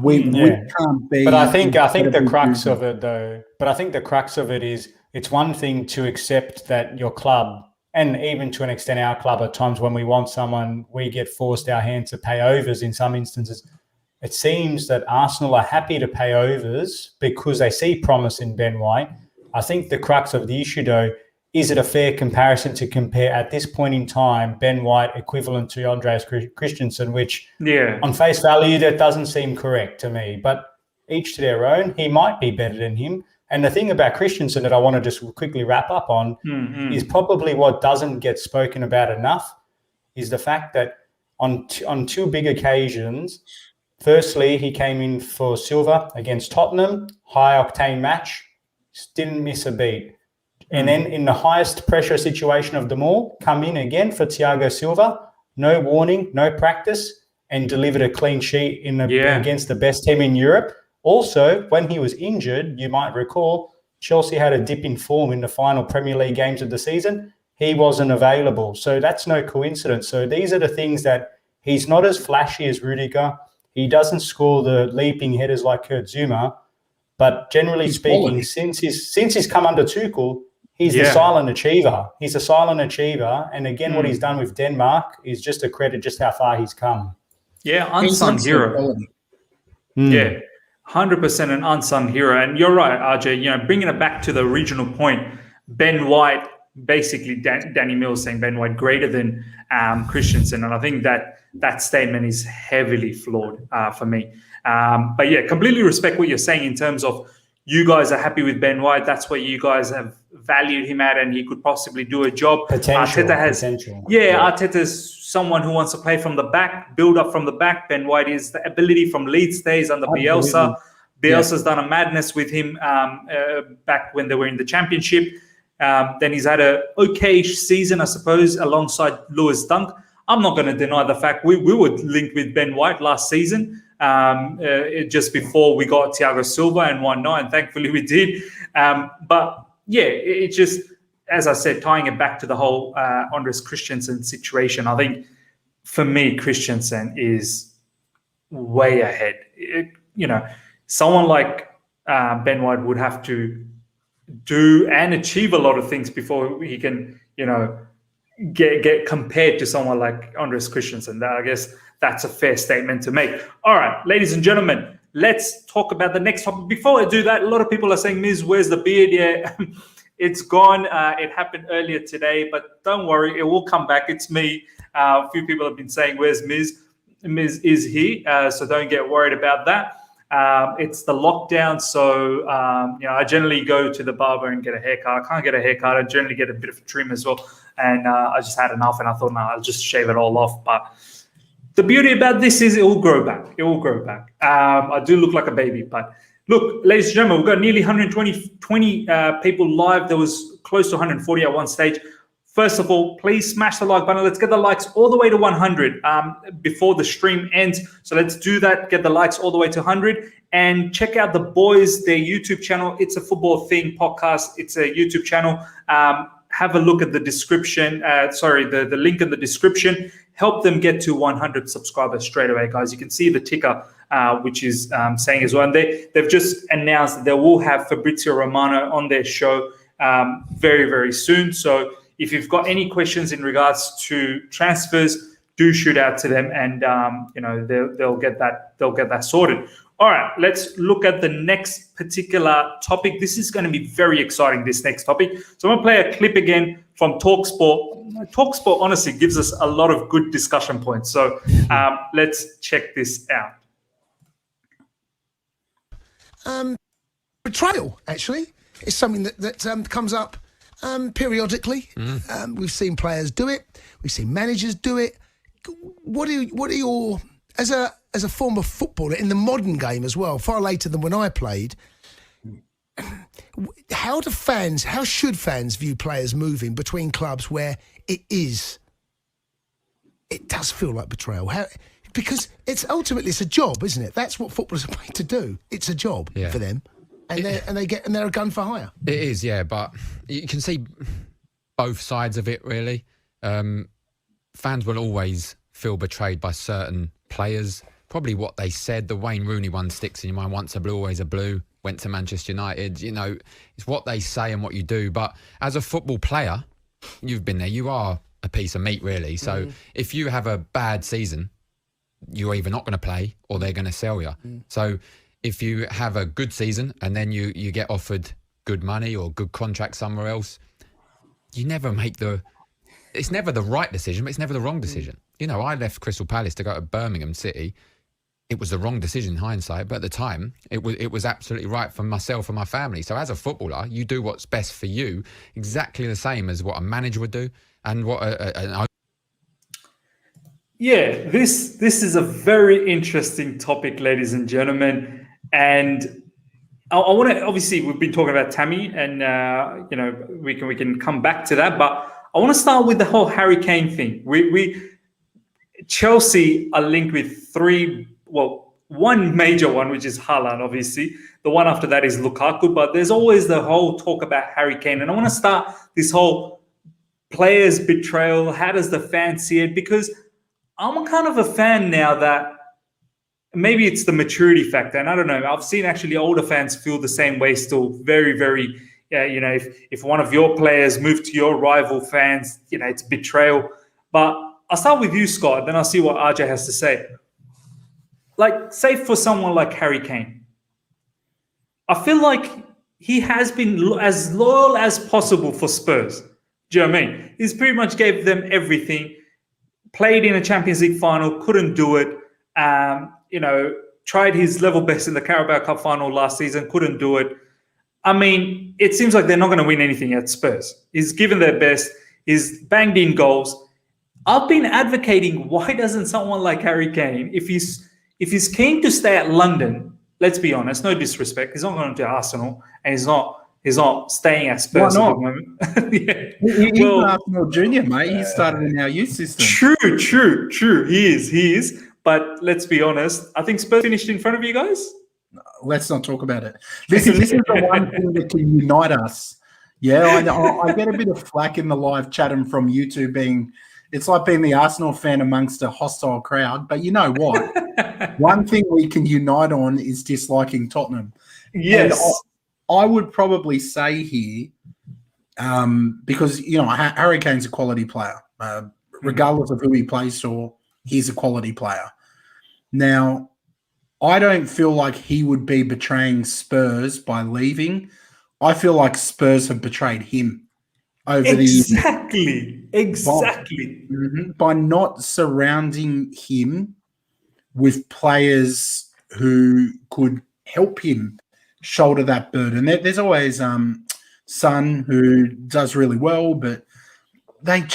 We can't be. But I think the crux of it, though. But I think the crux of it is it's one thing to accept that your club, and even to an extent our club, at times when we want someone, we get forced our hand to pay overs in some instances. It seems that Arsenal are happy to pay overs because they see promise in Ben White. I think the crux of the issue, though, is it a fair comparison to compare at this point in time Ben White equivalent to Andreas Christensen, which on face value, that doesn't seem correct to me. But each to their own, he might be better than him. And the thing about Christensen that I want to just quickly wrap up on is probably what doesn't get spoken about enough is the fact that on two big occasions, firstly, he came in for Silva against Tottenham, high-octane match, didn't miss a beat. And then in the highest pressure situation of them all, come in again for Thiago Silva, no warning, no practice, and delivered a clean sheet against the best team in Europe. Also, when he was injured, you might recall, Chelsea had a dip in form in the final Premier League games of the season. He wasn't available. So that's no coincidence. So these are the things that he's not as flashy as Rudiger. He doesn't score the leaping headers like Kurt Zouma. But generally speaking, since he's come under Tuchel, he's the silent achiever. He's a silent achiever. And again, what he's done with Denmark is just a credit just how far he's come. Yeah, unsung hero. Yeah, 100% an unsung hero. And you're right, RJ, you know, bringing it back to the original point, Ben White, basically Danny Mills saying Ben White greater than Christensen. And I think that statement is heavily flawed for me. But yeah, completely respect what you're saying in terms of you guys are happy with Ben White. That's what you guys have valued him at, and he could possibly do a job. Potential. Arteta's someone who wants to play from the back, build up from the back. Ben White is the ability from Leeds days under Bielsa. Bielsa's done a madness with him back when they were in the Championship. Then he's had a okay-ish season, I suppose, alongside Lewis Dunk. I'm not going to deny the fact we were linked with Ben White last season. Just before we got Thiago Silva and whatnot, and thankfully we did. But yeah, it just, as I said, tying it back to the whole Andreas Christensen situation, I think for me, Christensen is way ahead. Someone like Ben White would have to do and achieve a lot of things before he can, get compared to someone like Andreas Christensen. I guess that's a fair statement to make. All right, ladies and gentlemen, let's talk about the next topic. Before I do that, a lot of people are saying, Miz, where's the beard? Yeah, it's gone. It happened earlier today, but don't worry, it will come back. It's me. A few people have been saying, where's Miz? Miz is here, so don't get worried about that. It's the lockdown, so I generally go to the barber and get a haircut. I can't get a haircut. I generally get a bit of a trim as well, and I just had enough, and I thought, I'll just shave it all off. But the beauty about this is it will grow back. It will grow back. I do look like a baby, but look, ladies and gentlemen, we've got nearly 120 people live. There was close to 140 at one stage. First of all, please smash the like button. Let's get the likes all the way to 100 before the stream ends. So let's do that. Get the likes all the way to 100. And check out the boys, their YouTube channel. It's a Football Thing podcast. It's a YouTube channel. Have a look at the description. The link in the description. Help them get to 100 subscribers straight away, guys. You can see the ticker, which is saying as well. And they've just announced that they will have Fabrizio Romano on their show very, very soon. So if you've got any questions in regards to transfers, do shoot out to them, and they'll get that sorted. All right, let's look at the next particular topic. This is going to be very exciting, this next topic. So I'm going to play a clip again from talkSPORT. talkSPORT honestly gives us a lot of good discussion points. So let's check this out. Betrayal, actually, is something that comes up periodically. We've seen players do it. We've seen managers do it. What are your, as a former footballer in the modern game as well, far later than when I played, how should fans view players moving between clubs where it does feel like betrayal? Because it's a job, isn't it? That's what footballers are paid to do. It's a job for them, and they're a gun for hire. It is, yeah, but you can see both sides of it, really. Fans will always feel betrayed by certain players. Probably what they said. The Wayne Rooney one sticks in your mind. Once a blue, always a blue. Went to Manchester United. You know, it's what they say and what you do. But as a football player, you've been there. You are a piece of meat, really. So if you have a bad season, you're either not going to play or they're going to sell you. So if you have a good season and then you get offered good money or good contract somewhere else, you never make it's never the right decision, but it's never the wrong decision. You know, I left Crystal Palace to go to Birmingham City. It was the wrong decision in hindsight, but at the time, it was absolutely right for myself and my family. So as a footballer, you do what's best for you, exactly the same as what a manager would do and what Yeah, this is a very interesting topic, ladies and gentlemen. And I want to, obviously, we've been talking about Tammy, and we can come back to that. But I want to start with the whole Harry Kane thing. Chelsea are linked with one major one, which is Haaland, obviously. The one after that is Lukaku. But there's always the whole talk about Harry Kane, and I want to start this whole players' betrayal. How does the fan see it? Because I'm kind of a fan now that maybe it's the maturity factor, and I don't know. I've seen actually older fans feel the same way still. Very, very, if one of your players moved to your rival fans, it's betrayal. But I'll start with you, Scott, then I'll see what RJ has to say. Like, say for someone like Harry Kane, I feel like he has been as loyal as possible for Spurs. Do you know what I mean? He's pretty much gave them everything. Played in a Champions League final, couldn't do it. Tried his level best in the Carabao Cup final last season, couldn't do it. I mean, it seems like they're not going to win anything at Spurs. He's given their best. He's banged in goals. I've been advocating, why doesn't someone like Harry Kane, if he's keen to stay at London, let's be honest, no disrespect, he's not going to Arsenal, and he's not staying at Spurs at the moment. Yeah. He's an Arsenal junior, mate. He started in our youth system. True. He is. But let's be honest, I think Spurs finished in front of you guys. Let's not talk about it. This is the one thing that can unite us. Yeah, I get a bit of flack in the live chat and from YouTube it's like being the Arsenal fan amongst a hostile crowd. But you know what? One thing we can unite on is disliking Tottenham. Yes. I would probably say here, because, Harry Kane's a quality player. Regardless of who he plays for, he's a quality player. Now, I don't feel like he would be betraying Spurs by leaving. I feel like Spurs have betrayed him over the years. Exactly. By not surrounding him with players who could help him shoulder that burden. There's always Son, who does really well, but they've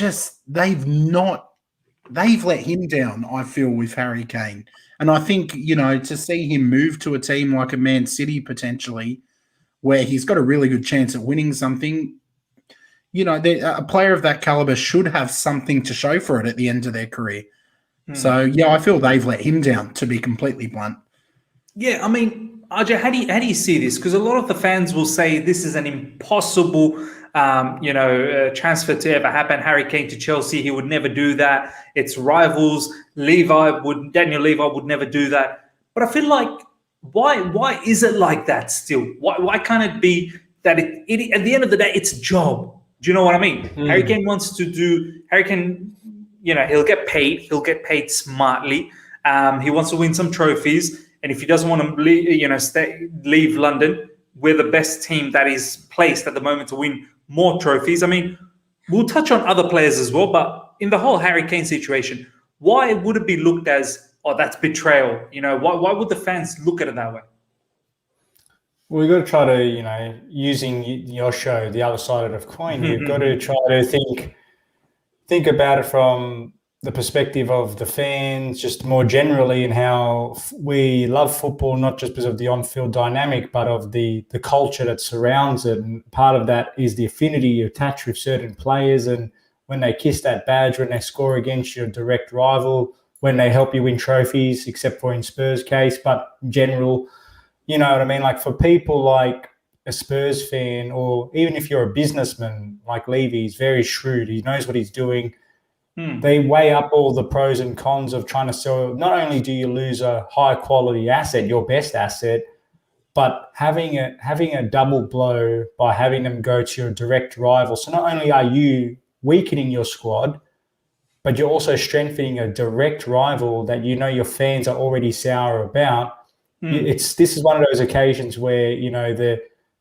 let him down, I feel, with Harry Kane. And I think, to see him move to a team like a Man City potentially, where he's got a really good chance at winning something, a player of that caliber should have something to show for it at the end of their career. So, I feel they've let him down, to be completely blunt. Yeah, I mean, RJ, how do you see this? Because a lot of the fans will say this is an impossible transfer to ever happen. Harry Kane to Chelsea, he would never do that. It's rivals. Daniel Levi would never do that. But I feel like, why is it like that still? Why can't it be that at the end of the day, it's a job? Do you know what I mean? Harry Kane he'll get paid. He'll get paid smartly. He wants to win some trophies. and if he doesn't want to leave London, we're the best team that is placed at the moment to win more trophies. I mean, we'll touch on other players as well, but in the whole Harry Kane situation, why would it be looked as, oh, that's betrayal? Why would the fans look at it that way? Well, we've got to try to, using your show, the other side of the coin, you've got to try to think about it from the perspective of the fans, just more generally, and how we love football, not just because of the on-field dynamic, but of the culture that surrounds it. And part of that is the affinity you attach with certain players. And when they kiss that badge, when they score against your direct rival, when they help you win trophies, except for in Spurs' case, but in general, you know what I mean? Like for people like a Spurs fan, or even if you're a businessman like Levy, he's very shrewd. He knows what he's doing. They weigh up all the pros and cons of trying to sell. Not only do you lose a high quality asset, your best asset, but having a double blow by having them go to your direct rival. So not only are you weakening your squad, but you're also strengthening a direct rival that your fans are already sour about. This is one of those occasions where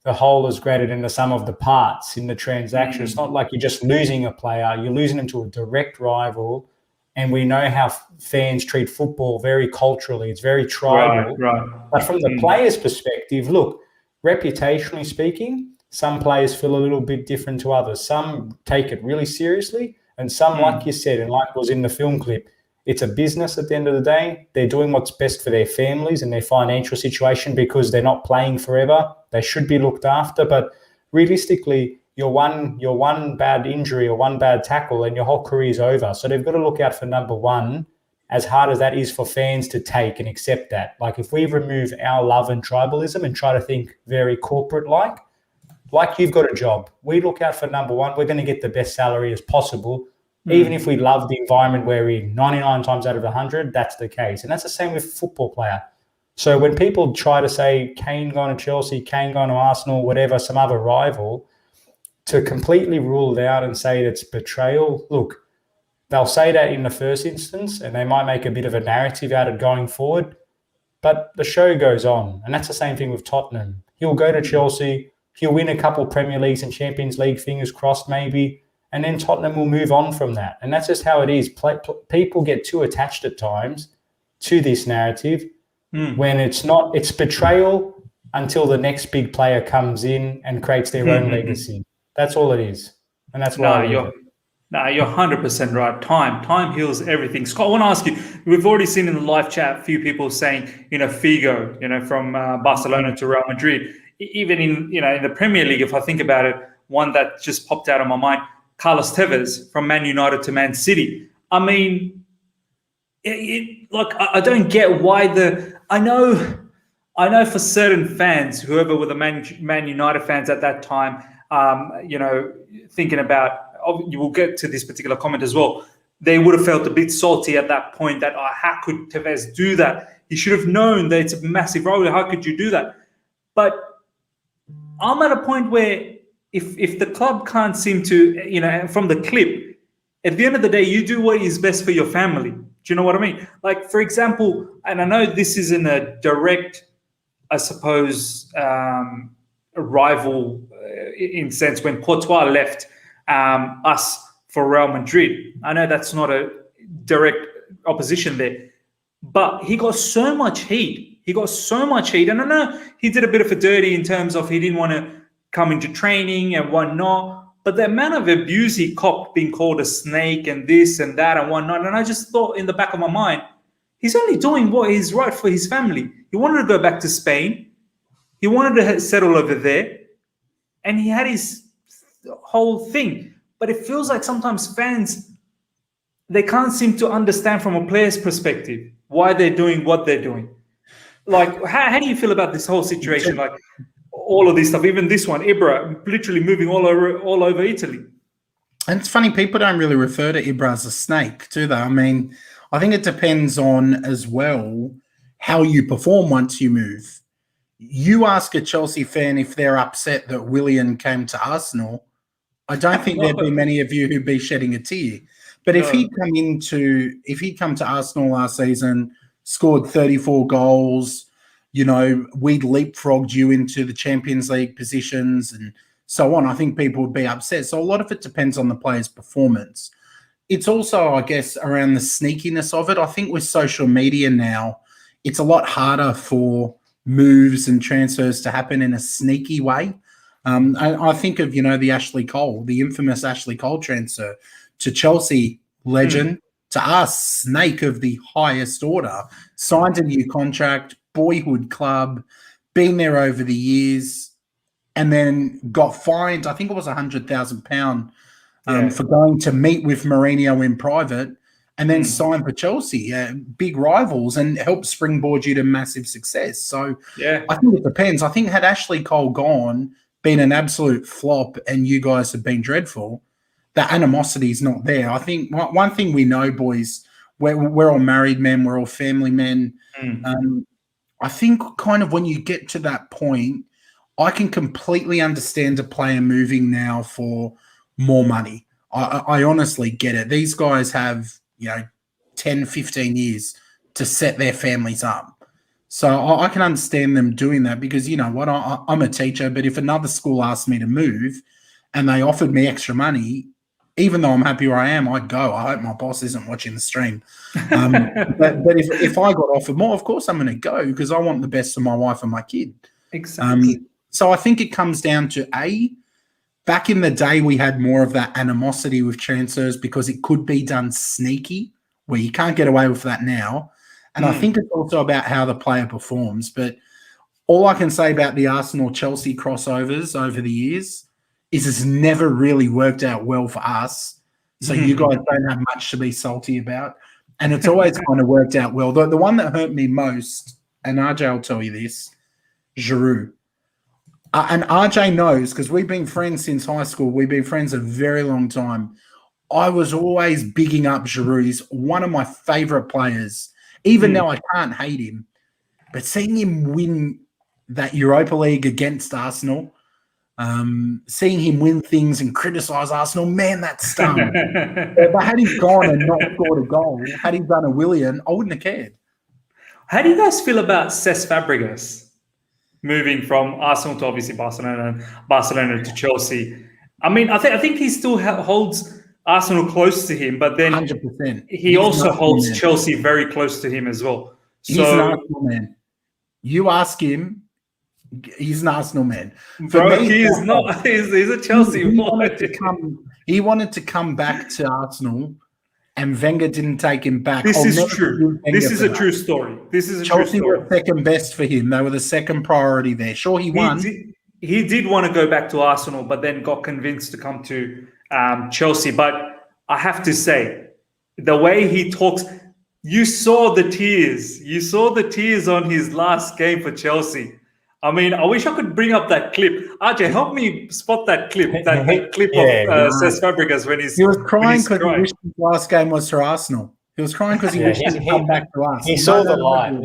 the whole is greater than the sum of the parts in the transaction. It's not like you're just losing a player; you're losing them to a direct rival. And we know how fans treat football very culturally. It's very tribal. Right. But from the players' perspective, look, reputationally speaking, some players feel a little bit different to others. Some take it really seriously, and some, like you said, and like was in the film clip, it's a business at the end of the day. They're doing what's best for their families and their financial situation because they're not playing forever. They should be looked after. But realistically, you're one bad injury or one bad tackle and your whole career is over. So they've got to look out for number one, as hard as that is for fans to take and accept that. Like if we remove our love and tribalism and try to think very corporate-like you've got a job. We look out for number one. We're going to get the best salary as possible. Even if we love the environment we're in, 99 times out of 100, that's the case. And that's the same with a football player. So when people try to say Kane going to Chelsea, Kane going to Arsenal, whatever, some other rival, to completely rule it out and say it's betrayal, look, they'll say that in the first instance and they might make a bit of a narrative out of going forward, but the show goes on. And that's the same thing with Tottenham. He'll go to Chelsea, he'll win a couple Premier Leagues and Champions League, fingers crossed maybe, and then Tottenham will move on from that. And that's just how it is. People get too attached at times to this narrative when it's betrayal until the next big player comes in and creates their own legacy. That's all it is. And that's why you're 100% right. Time heals everything. Scott, I want to ask you, we've already seen in the live chat a few people saying, Figo, from Barcelona to Real Madrid. Even in the Premier League, if I think about it, one that just popped out of my mind, Carlos Tevez from Man United to Man City. I mean, I don't get why I know for certain fans, whoever were the Man United fans at that time, thinking about, you will get to this particular comment as well, they would have felt a bit salty at that point that, how could Tevez do that? He should have known that it's a massive role. How could you do that? But I'm at a point where if the club can't seem to, from the clip, at the end of the day, you do what is best for your family. Do you know what I mean? Like, for example, and I know this isn't a direct, I suppose, a rival in sense when Courtois left us for Real Madrid. I know that's not a direct opposition there, but he got so much heat. And I know he did a bit of a dirty in terms of he didn't want to come into training and whatnot, but the amount of abuse he copped, being called a snake and this and that and whatnot, and I just thought in the back of my mind, he's only doing what is right for his family. He wanted to go back to Spain. He wanted to settle over there, and he had his whole thing. But it feels like sometimes fans, they can't seem to understand from a player's perspective why they're doing what they're doing. Like, how do you feel about this whole situation? Like, all of this stuff, even this one, Ibra, literally moving all over Italy. And it's funny, people don't really refer to Ibra as a snake, do they? I mean, I think it depends on, as well, how you perform once you move. You ask a Chelsea fan if they're upset that Willian came to Arsenal, I don't think there'd be many of you who'd be shedding a tear. But if he'd come to Arsenal last season, scored 34 goals, we'd leapfrogged you into the Champions League positions and so on, I think people would be upset. So a lot of it depends on the player's performance. It's also, I guess, around the sneakiness of it. I think with social media now, it's a lot harder for moves and transfers to happen in a sneaky way. I think of, the infamous Ashley Cole transfer to Chelsea, legend, to us, snake of the highest order, signed a new contract, boyhood club, been there over the years, and then got fined, I think it was £100,000 for going to meet with Mourinho in private and then sign for Chelsea, big rivals, and help springboard you to massive success. So I think it depends. I think had Ashley Cole gone, been an absolute flop, and you guys have been dreadful, the animosity is not there. I think one thing we know, boys, we're all married men, we're all family men. I think kind of when you get to that point, I can completely understand a player moving now for more money. I honestly get it. These guys have, 10, 15 years to set their families up. So I can understand them doing that because, you know what, I'm a teacher, but if another school asked me to move and they offered me extra money, even though I'm happy where I am, I'd go. I hope my boss isn't watching the stream. But if I got offered more, of course I'm going to go because I want the best for my wife and my kid. Exactly. So I think it comes down to back in the day, we had more of that animosity with transfers because it could be done sneaky, where you can't get away with that now. And I think it's also about how the player performs. But all I can say about the Arsenal-Chelsea crossovers over the years is it's never really worked out well for us. So you guys don't have much to be salty about. And it's always kind of worked out well. The one that hurt me most, and RJ will tell you this, Giroud. And RJ knows because we've been friends since high school. We've been friends a very long time. I was always bigging up Giroud. He's one of my favourite players. Even though I can't hate him, but seeing him win that Europa League against Arsenal, seeing him win things and criticise Arsenal, man, that stung. But had he gone and not scored a goal, had he done a Willian, I wouldn't have cared. How do you guys feel about Cesc Fabregas moving from Arsenal to obviously Barcelona to Chelsea? I mean, I think he still holds Arsenal close to him, but then 100%. He also holds Chelsea very close to him as well. He's an Arsenal man. You ask him, he's an Arsenal man. He's not. He's a Chelsea boy. He wanted to come back to Arsenal, and Wenger didn't take him back. This is true. This is a true story. Chelsea were second best for him. They were the second priority there. Sure, he won. He did want to go back to Arsenal, but then got convinced to come to Chelsea. But I have to say, the way he talks, you saw the tears. You saw the tears on his last game for Chelsea. I mean, I wish I could bring up that clip. RJ, help me spot that clip. That clip of Cesc Fabregas when he was crying because he wished his last game was for Arsenal. He was crying because he wished he could come back to us. He saw the light.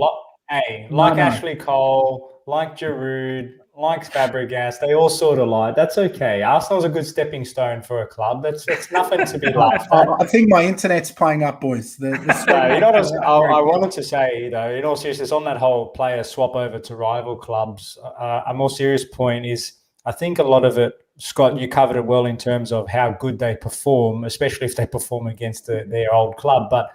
Like Ashley Cole, like Giroud, like Fabregas, they all sort of lied. That's okay. Arsenal's a good stepping stone for a club. That's nothing to be laughed at. I think my internet's playing up, boys. I wanted to say, in all seriousness, on that whole player swap over to rival clubs, a more serious point is I think a lot of it, Scott, you covered it well in terms of how good they perform, especially if they perform against their old club. But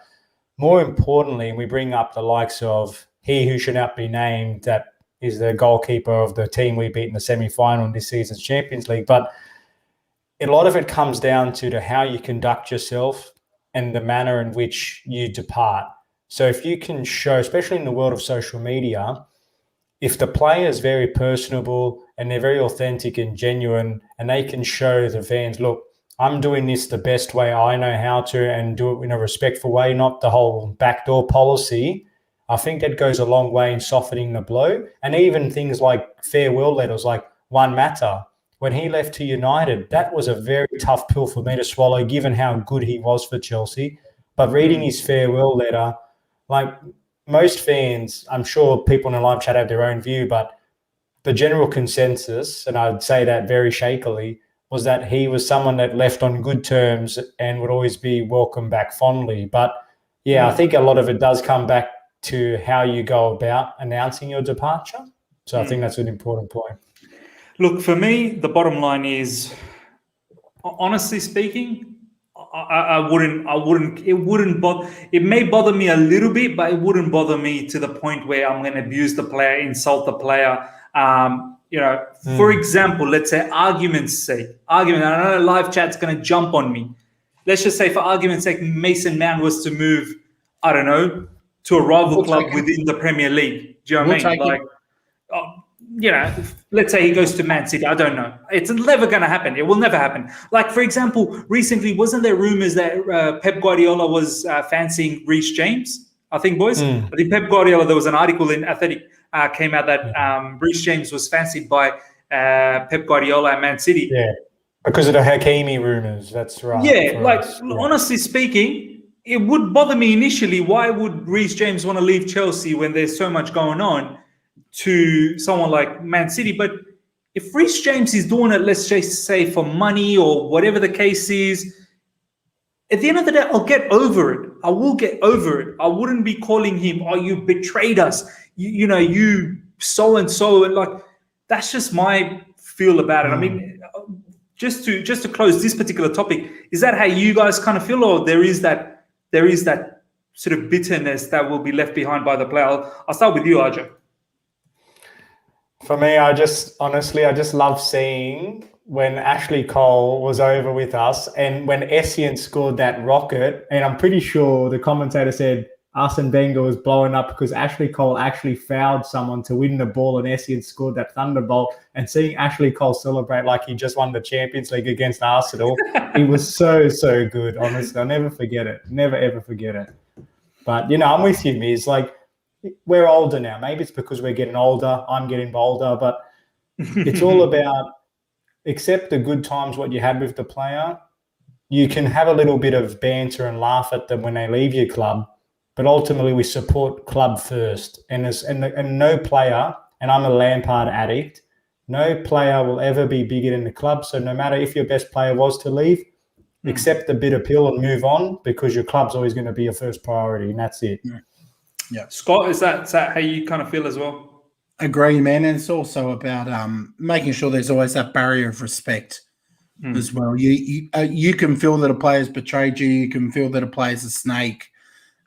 more importantly, we bring up the likes of he who should not be named, that is the goalkeeper of the team we beat in the semi-final in this season's Champions League. But a lot of it comes down to how you conduct yourself and the manner in which you depart. So if you can show, especially in the world of social media, if the player is very personable and they're very authentic and genuine and they can show the fans, look, I'm doing this the best way I know how to and do it in a respectful way, not the whole backdoor policy, I think that goes a long way in softening the blow. And even things like farewell letters, like Juan Mata, when he left to United, that was a very tough pill for me to swallow, given how good he was for Chelsea. But reading his farewell letter, like most fans, I'm sure people in the live chat have their own view, but the general consensus, and I'd say that very shakily, was that he was someone that left on good terms and would always be welcomed back fondly. But yeah, I think a lot of it does come back to how you go about announcing your departure. So I think that's an important point. Look, for me, the bottom line is, honestly speaking, I wouldn't. It may bother me a little bit, but it wouldn't bother me to the point where I'm going to abuse the player, insult the player. For example, let's say argument's sake. I know live chat's going to jump on me. Let's just say, for argument's sake, Mason Mount was to move, I don't know, to a rival club within the Premier League. Do you know what I mean? Let's say he goes to Man City. I don't know. It's never going to happen. It will never happen. Like, for example, recently, wasn't there rumors that Pep Guardiola was fancying Reece James? I think, boys. I think Pep Guardiola, there was an article in Athletic came out that Reece James was fancied by Pep Guardiola at Man City. Yeah, because of the Hakimi rumors. That's right. Yeah, honestly speaking, it would bother me initially. Why would Reece James want to leave Chelsea when there's so much going on to someone like Man City? But if Reece James is doing it, let's just say for money or whatever the case is, at the end of the day, I'll get over it. I will get over it. I wouldn't be calling him, "Oh, you betrayed us. You so-and-so." And like, that's just my feel about it. I mean, just to close this particular topic, is that how you guys kind of feel, or there is that sort of bitterness that will be left behind by the player? I'll start with you, Arjo. For me, I just love seeing when Ashley Cole was over with us and when Essien scored that rocket, and I'm pretty sure the commentator said Arsene Wenger was blowing up because Ashley Cole actually fouled someone to win the ball and Essien scored that thunderbolt. And seeing Ashley Cole celebrate like he just won the Champions League against Arsenal, it was so good, honestly. I'll never forget it. Never, ever forget it. But, I'm with you, Miz. Like, we're older now. Maybe it's because we're getting older. I'm getting bolder. But it's all about accept the good times, what you had with the player. You can have a little bit of banter and laugh at them when they leave your club. But ultimately, we support club first. And no player, and I'm a Lampard addict, no player will ever be bigger than the club. So no matter if your best player was to leave, accept the bitter pill and move on, because your club's always going to be your first priority, and that's it. Yeah. Scott, is that how you kind of feel as well? Agree, man. And it's also about making sure there's always that barrier of respect as well. You can feel that a player's betrayed you. You can feel that a player's a snake.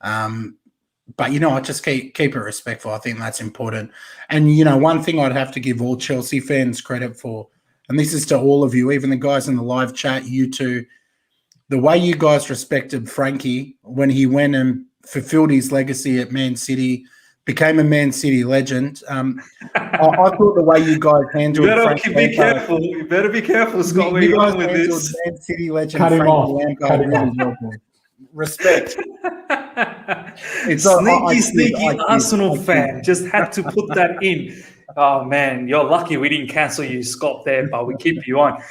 But, I just keep it respectful. I think that's important. And, one thing I'd have to give all Chelsea fans credit for, and this is to all of you, even the guys in the live chat, you two, the way you guys respected Frankie when he went and fulfilled his legacy at Man City, became a Man City legend. I thought the way you guys handled You better be careful, Scott, where you're going with this. Man City legend Cut him Frankie off. Lampard. Respect. Sneaky Arsenal fan. Just had to put that in. Oh, man, you're lucky we didn't cancel you, Scott, there, but we keep you on.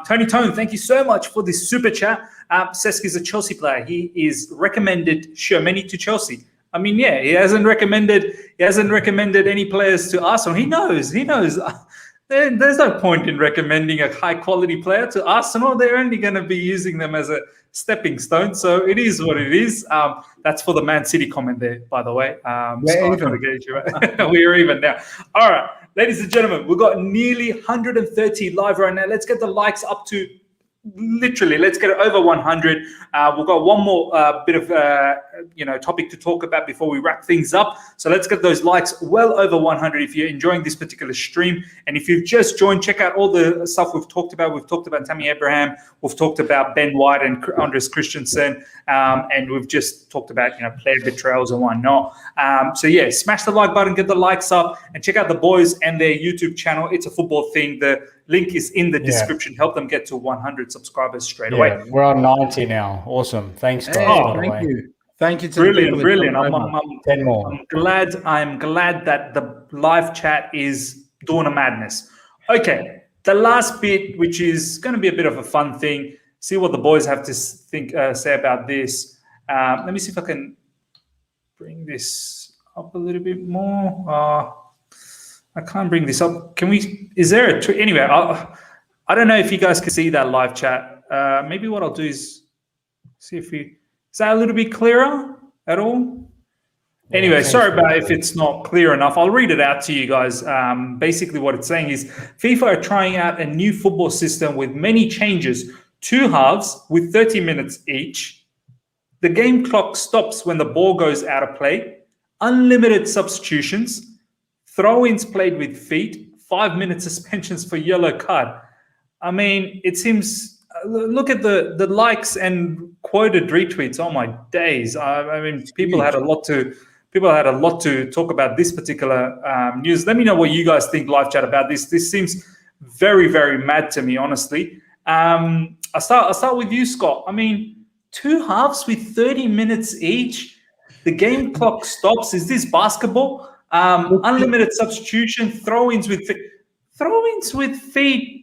Tony Tone, thank you so much for this super chat. Cesc is a Chelsea player. He is recommended Shermani to Chelsea. I mean, yeah, he hasn't recommended any players to Arsenal. He knows. There's no point in recommending a high-quality player to Arsenal. They're only going to be using them as a stepping stone. So it is what it is. That's for the Man City comment there, by the way. We're even now. All right, ladies and gentlemen, we've got nearly 130 live right now. Let's get the likes up to let's get it over 100. We've got one more bit of topic to talk about before we wrap things up. So let's get those likes well over 100 if you're enjoying this particular stream. And if you've just joined, check out all the stuff we've talked about. We've talked about Tammy Abraham. We've talked about Ben White and Andreas Christensen. And we've just talked about player betrayals and whatnot. So yeah, smash the like button, get the likes up, and check out the boys and their YouTube channel. It's a football thing. The link is in the description. Help them get to 100 subscribers straight away. We're on 90 now. Awesome. Thanks, guys. Thank you. Thank you to brilliant. I'm 10 more. I'm glad that the live chat is doing a madness. Okay, the last bit, which is going to be a bit of a fun thing. See what the boys have to say about this. Let me see if I can bring this up a little bit more. I can't bring this up. Can we? Is there a anyway? I don't know if you guys can see that live chat. Maybe what I'll do is see if is that a little bit clearer at all? Anyway, it sorry seems about pretty if clear. it's not clear enough. I'll read it out to you guys. Basically, what it's saying is FIFA are trying out a new football system with many changes. 2 halves with 30 minutes each. The game clock stops when the ball goes out of play. Unlimited substitutions. Throw-ins played with feet. 5-minute suspensions for yellow card. I mean, it seems. Look at the likes and quoted retweets. Oh my days! I mean, people had a lot to talk about this particular news. Let me know what you guys think, live chat, about this. This seems very, very mad to me, honestly. I'll start with you, Scott. I mean, 2 halves with 30 minutes each. The game clock stops. Is this basketball? Unlimited substitution. Throw-ins with feet.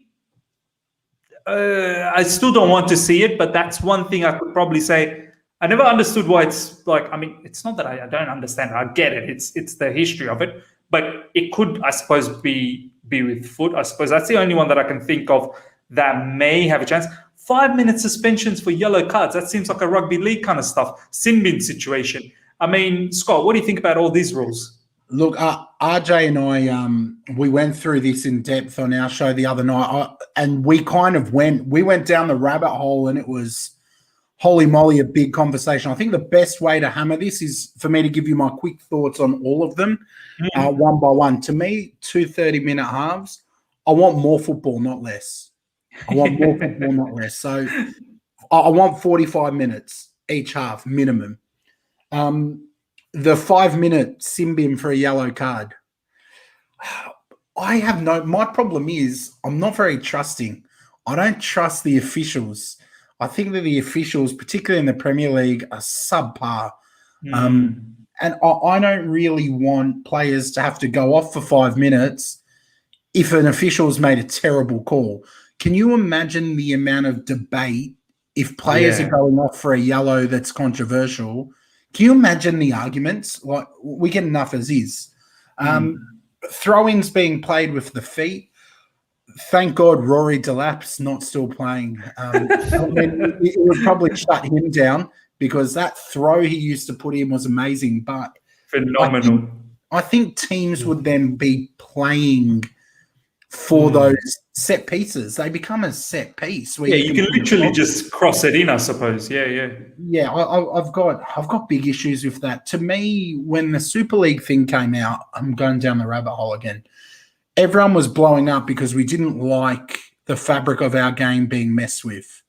I still don't want to see it, but that's one thing I could probably say. I never understood why it's like. I mean, it's not that I don't understand it. I get it. It's the history of it, but it could, I suppose, be with foot. I suppose that's the only one that I can think of that may have a chance. 5-minute suspensions for yellow cards. That seems like a rugby league kind of stuff. Sin bin situation. I mean, Scott, what do you think about all these rules? Look, RJ and I, we went through this in depth on our show the other night, and we went down the rabbit hole, and it was, holy moly, a big conversation. I think the best way to hammer this is for me to give you my quick thoughts on all of them, one by one. To me, 2 30-minute halves, I want more football, not less. I want more football, not less. So I want 45 minutes each half, minimum. The 5-minute sin bin for a yellow card. My problem is I'm not very trusting. I don't trust the officials. I think that the officials, particularly in the Premier League, are subpar. And I don't really want players to have to go off for 5 minutes if an official's made a terrible call. Can you imagine the amount of debate if players are going off for a yellow that's controversial? Can you imagine the arguments? Like, we get enough as is. Throw-ins being played with the feet. Thank God Rory Delap's not still playing. I mean, it would probably shut him down because that throw he used to put in was amazing. But phenomenal. I think teams would then be playing for those set pieces. They become a set piece. Yeah, you can literally just cross it in, I suppose. Yeah. Yeah, I've got big issues with that. To me, when the Super League thing came out, I'm going down the rabbit hole again. Everyone was blowing up because we didn't like the fabric of our game being messed with.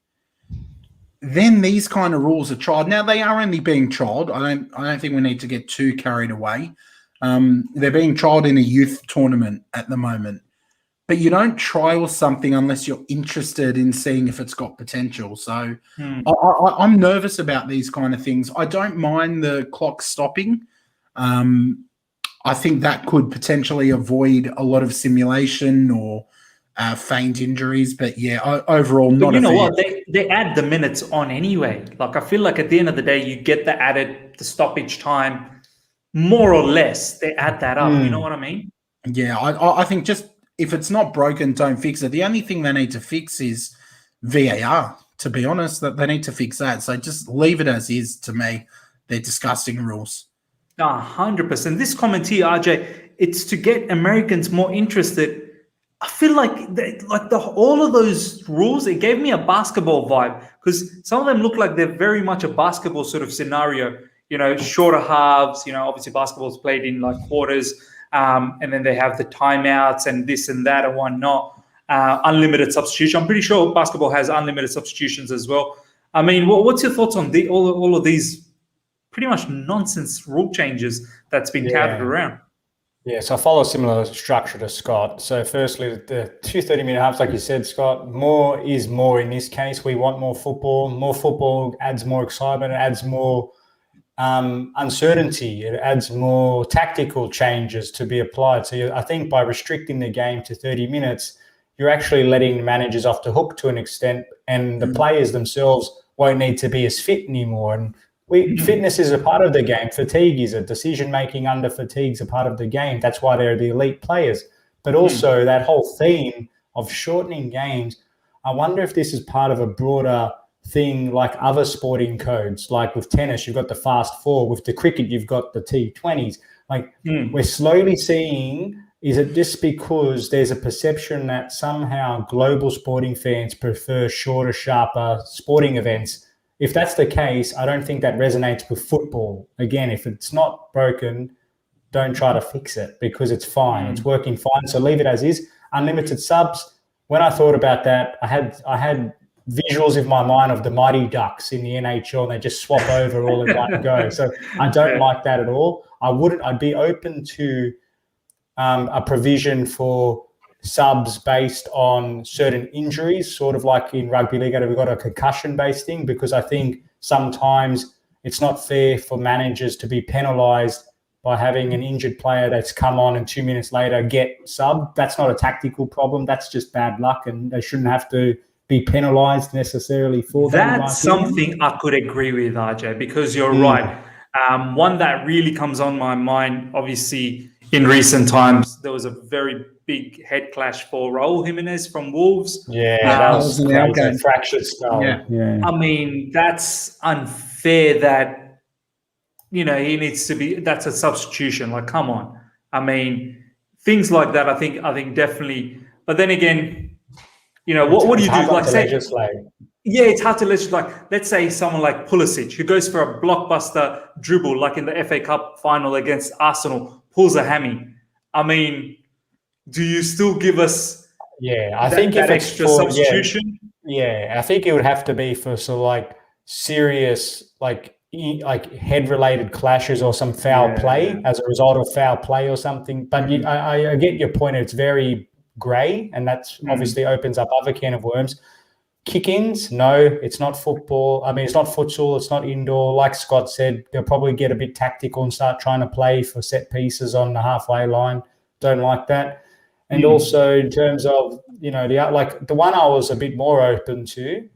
Then these kind of rules are tried. Now they are only being tried. I don't think we need to get too carried away. They're being tried in a youth tournament at the moment. But you don't trial something unless you're interested in seeing if it's got potential. So I'm nervous about these kind of things. I don't mind the clock stopping. I think that could potentially avoid a lot of simulation or feigned injuries. But yeah, overall, not. But you know what? They add the minutes on anyway. Like, I feel like at the end of the day, you get the stoppage time, more or less. They add that up. You know what I mean? Yeah, I think just. If it's not broken, don't fix it. The only thing they need to fix is VAR, to be honest, that they need to fix that. So just leave it as is to me. They're disgusting rules. 100%. This comment here, RJ, it's to get Americans more interested. I feel like all of those rules, it gave me a basketball vibe because some of them look like they're very much a basketball sort of scenario. You know, shorter halves, obviously basketball's played in like quarters. And then they have the timeouts and this and that and whatnot. Unlimited substitution. I'm pretty sure basketball has unlimited substitutions as well. I mean, what's your thoughts on all of these pretty much nonsense rule changes that's been touted around? Yeah, so I follow a similar structure to Scott. So firstly, the 2 30-minute halves, like you said, Scott, more is more in this case. We want more football. More football adds more excitement. It adds more uncertainty. It adds more tactical changes to be applied. So I think by restricting the game to 30 minutes, you're actually letting managers off the hook to an extent, and the players themselves won't need to be as fit anymore. And fitness is a part of the game. Fatigue is a decision-making under fatigue is a part of the game. That's why they're the elite players. But also that whole theme of shortening games, I wonder if this is part of a broader thing like other sporting codes. Like with tennis, you've got the fast 4. With the cricket, you've got the T20s. Like we're slowly seeing, is it just because there's a perception that somehow global sporting fans prefer shorter, sharper sporting events? If that's the case, I don't think that resonates with football. Again, if it's not broken, don't try to fix it because it's fine. It's working fine. So leave it as is. Unlimited subs. When I thought about that, I had visuals in my mind of the Mighty Ducks in the NHL, and they just swap over all in one go. So I don't like that at all. I'd be open to a provision for subs based on certain injuries, sort of like in rugby league, we've got a concussion-based thing, because I think sometimes it's not fair for managers to be penalised by having an injured player that's come on and 2 minutes later get sub. That's not a tactical problem. That's just bad luck, and they shouldn't have to be penalised necessarily for that. That's something I could agree with, RJ, because you're right. One that really comes on my mind, obviously, in recent times, there was a very big head clash for Raul Jimenez from Wolves. Yeah, that was crazy. Fractured skull. Yeah. I mean, that's unfair that, he needs to be, that's a substitution. Like, come on. I mean, things like that, I think definitely. But then again, what do you do? Like, say, yeah, it's hard to legislate. Like, let's say someone like Pulisic, who goes for a blockbuster dribble, like in the FA Cup final against Arsenal, pulls a hammy. I mean, do you still give us I think if it's extra substitution? Yeah, I think it would have to be for sort of like serious, like head-related clashes or some foul play as a result of foul play or something. But I get your point. It's very grey, and that's obviously opens up other can of worms. Kick-ins, no, it's not football. I mean, it's not futsal, it's not indoor. Like Scott said, they'll probably get a bit tactical and start trying to play for set pieces on the halfway line. Don't like that. And also in terms of, the one I was a bit more open to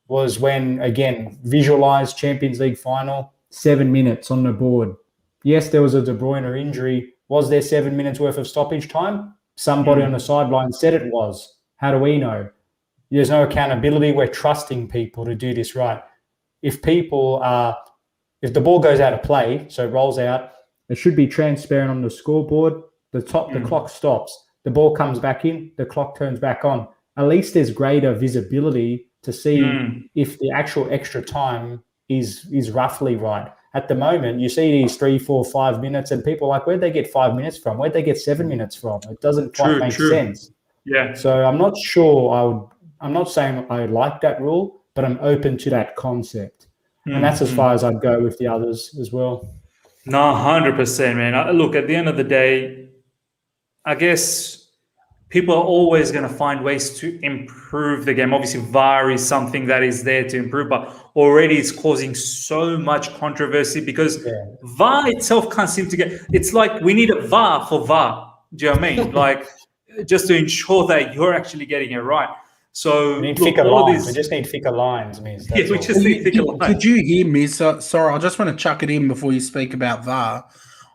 was when, again, visualised Champions League final, 7 minutes on the board. Yes, there was a De Bruyne injury. Was there 7 minutes worth of stoppage time? Somebody on the sideline said it was. How do we know? There's no accountability. We're trusting people to do this right. If the ball goes out of play, so it rolls out, it should be transparent on the scoreboard. The clock stops. The ball comes back in. The clock turns back on. At least there's greater visibility to see if the actual extra time is roughly right. At the moment, you see these 3, 4, 5 minutes, and people are like, where'd they get 5 minutes from? Where'd they get 7 minutes from? It doesn't quite make sense. Yeah. So I'm not sure I'm not saying I like that rule, but I'm open to that concept. And that's as far as I'd go with the others as well. No, 100%, man. Look, at the end of the day, I guess people are always going to find ways to improve the game. Obviously, VAR is something that is there to improve, but already it's causing so much controversy because VAR itself can't seem to get... It's like we need a VAR for VAR. Do you know what I mean? Like, just to ensure that you're actually getting it right. So we need thicker lines. We just need thicker lines, Miz. Yeah, we just need thicker lines. Did you hear, Miz? Sorry, I just want to chuck it in before you speak about VAR.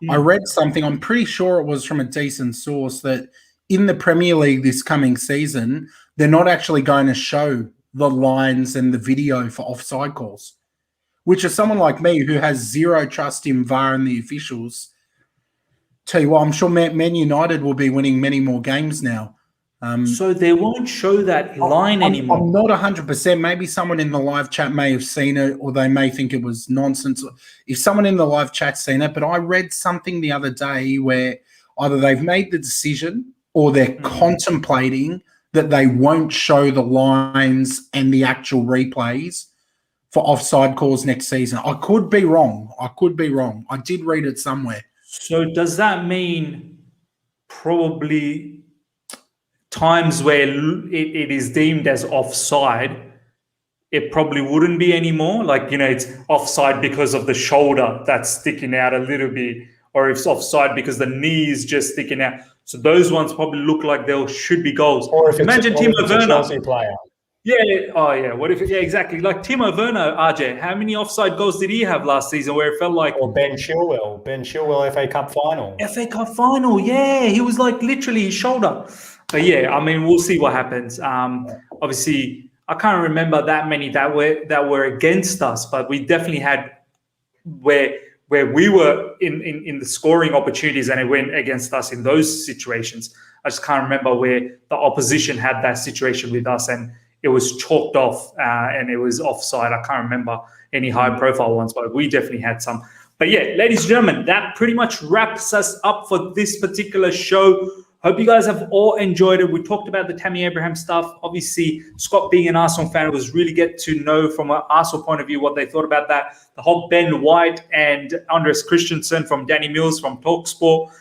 I read something, I'm pretty sure it was from a decent source, that in the Premier League this coming season, they're not actually going to show the lines and the video for offside calls, which is someone like me who has zero trust in VAR and the officials. Tell you what, I'm sure Man United will be winning many more games now. So they won't show that line anymore. I'm not 100%. Maybe someone in the live chat may have seen it, or they may think it was nonsense. If someone in the live chat's seen it, but I read something the other day where either they've made the decision or they're contemplating that they won't show the lines and the actual replays for offside calls next season. I could be wrong. I did read it somewhere. So does that mean probably times where it is deemed as offside, it probably wouldn't be anymore? Like, it's offside because of the shoulder that's sticking out a little bit, or if it's offside because the knee is just sticking out. So those ones probably look like they should be goals. Or if imagine it's Timo Werner. Chelsea player. Yeah. Oh, yeah. What if? Yeah, exactly. Like Timo Werner, RJ. How many offside goals did he have last season? Where it felt like, or Ben Chilwell, FA Cup final. FA Cup final. Yeah, he was like literally his shoulder. But yeah, I mean, we'll see what happens. Obviously, I can't remember that many that were against us, but we definitely had where we were in the scoring opportunities and it went against us in those situations. I just can't remember where the opposition had that situation with us and it was chalked off and it was offside. I can't remember any high profile ones, but we definitely had some. But yeah, ladies and gentlemen, that pretty much wraps us up for this particular show. Hope you guys have all enjoyed it. We talked about the Tammy Abraham stuff. Obviously, Scott being an Arsenal fan, it was really get to know from an Arsenal point of view what they thought about that. The whole Ben White and Andreas Christensen from Danny Mills from talkSPORT.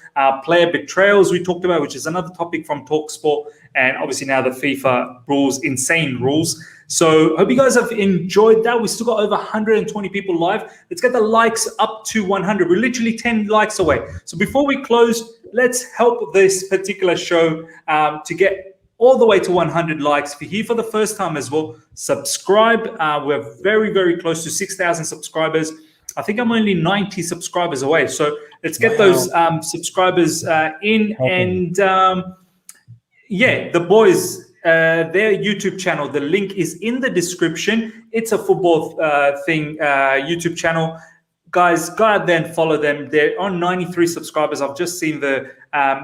Player betrayals we talked about, which is another topic from talkSPORT. And obviously now the FIFA rules, insane rules. So hope you guys have enjoyed that. We still got over 120 people live. Let's get the likes up to 100. We're literally 10 likes away. So before we close, let's help this particular show to get all the way to 100 likes. If you're here for the first time as well, subscribe. We're very, very close to 6,000 subscribers. I think I'm only 90 subscribers away. So let's get those subscribers in. And yeah, the boys, their YouTube channel, the link is in the description. It's a football YouTube channel. Guys, go out there and follow them. They're on 93 subscribers. I've just seen the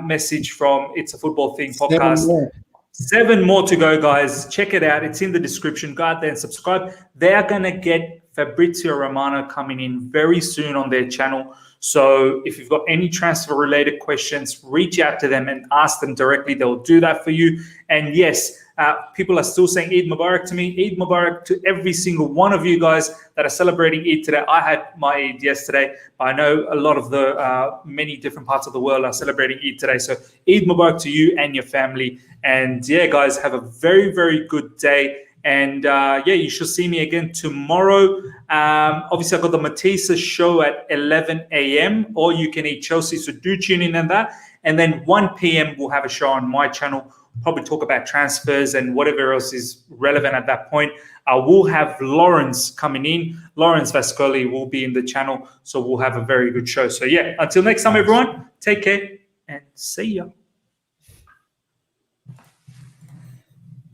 message from It's a Football Thing podcast. 7 more to go, guys. Check it out. It's in the description. Go out there and subscribe. They are going to get Fabrizio Romano coming in very soon on their channel. So if you've got any transfer-related questions, reach out to them and ask them directly. They'll do that for you. And yes, people are still saying Eid Mubarak to me. Eid Mubarak to every single one of you guys that are celebrating Eid today. I had my Eid yesterday, but I know a lot of the many different parts of the world are celebrating Eid today. So Eid Mubarak to you and your family. And yeah, guys, have a very, very good day. And yeah, you should see me again tomorrow. Obviously, I've got the Matissa show at 11 a.m. Or you can eat Chelsea, so do tune in on that. And then 1 p.m. we'll have a show on my channel. Probably talk about transfers and whatever else is relevant at that point. We'll have Lawrence coming in. Lawrence Vascoli will be in the channel, so we'll have a very good show. So yeah, until next time, everyone, take care and see ya.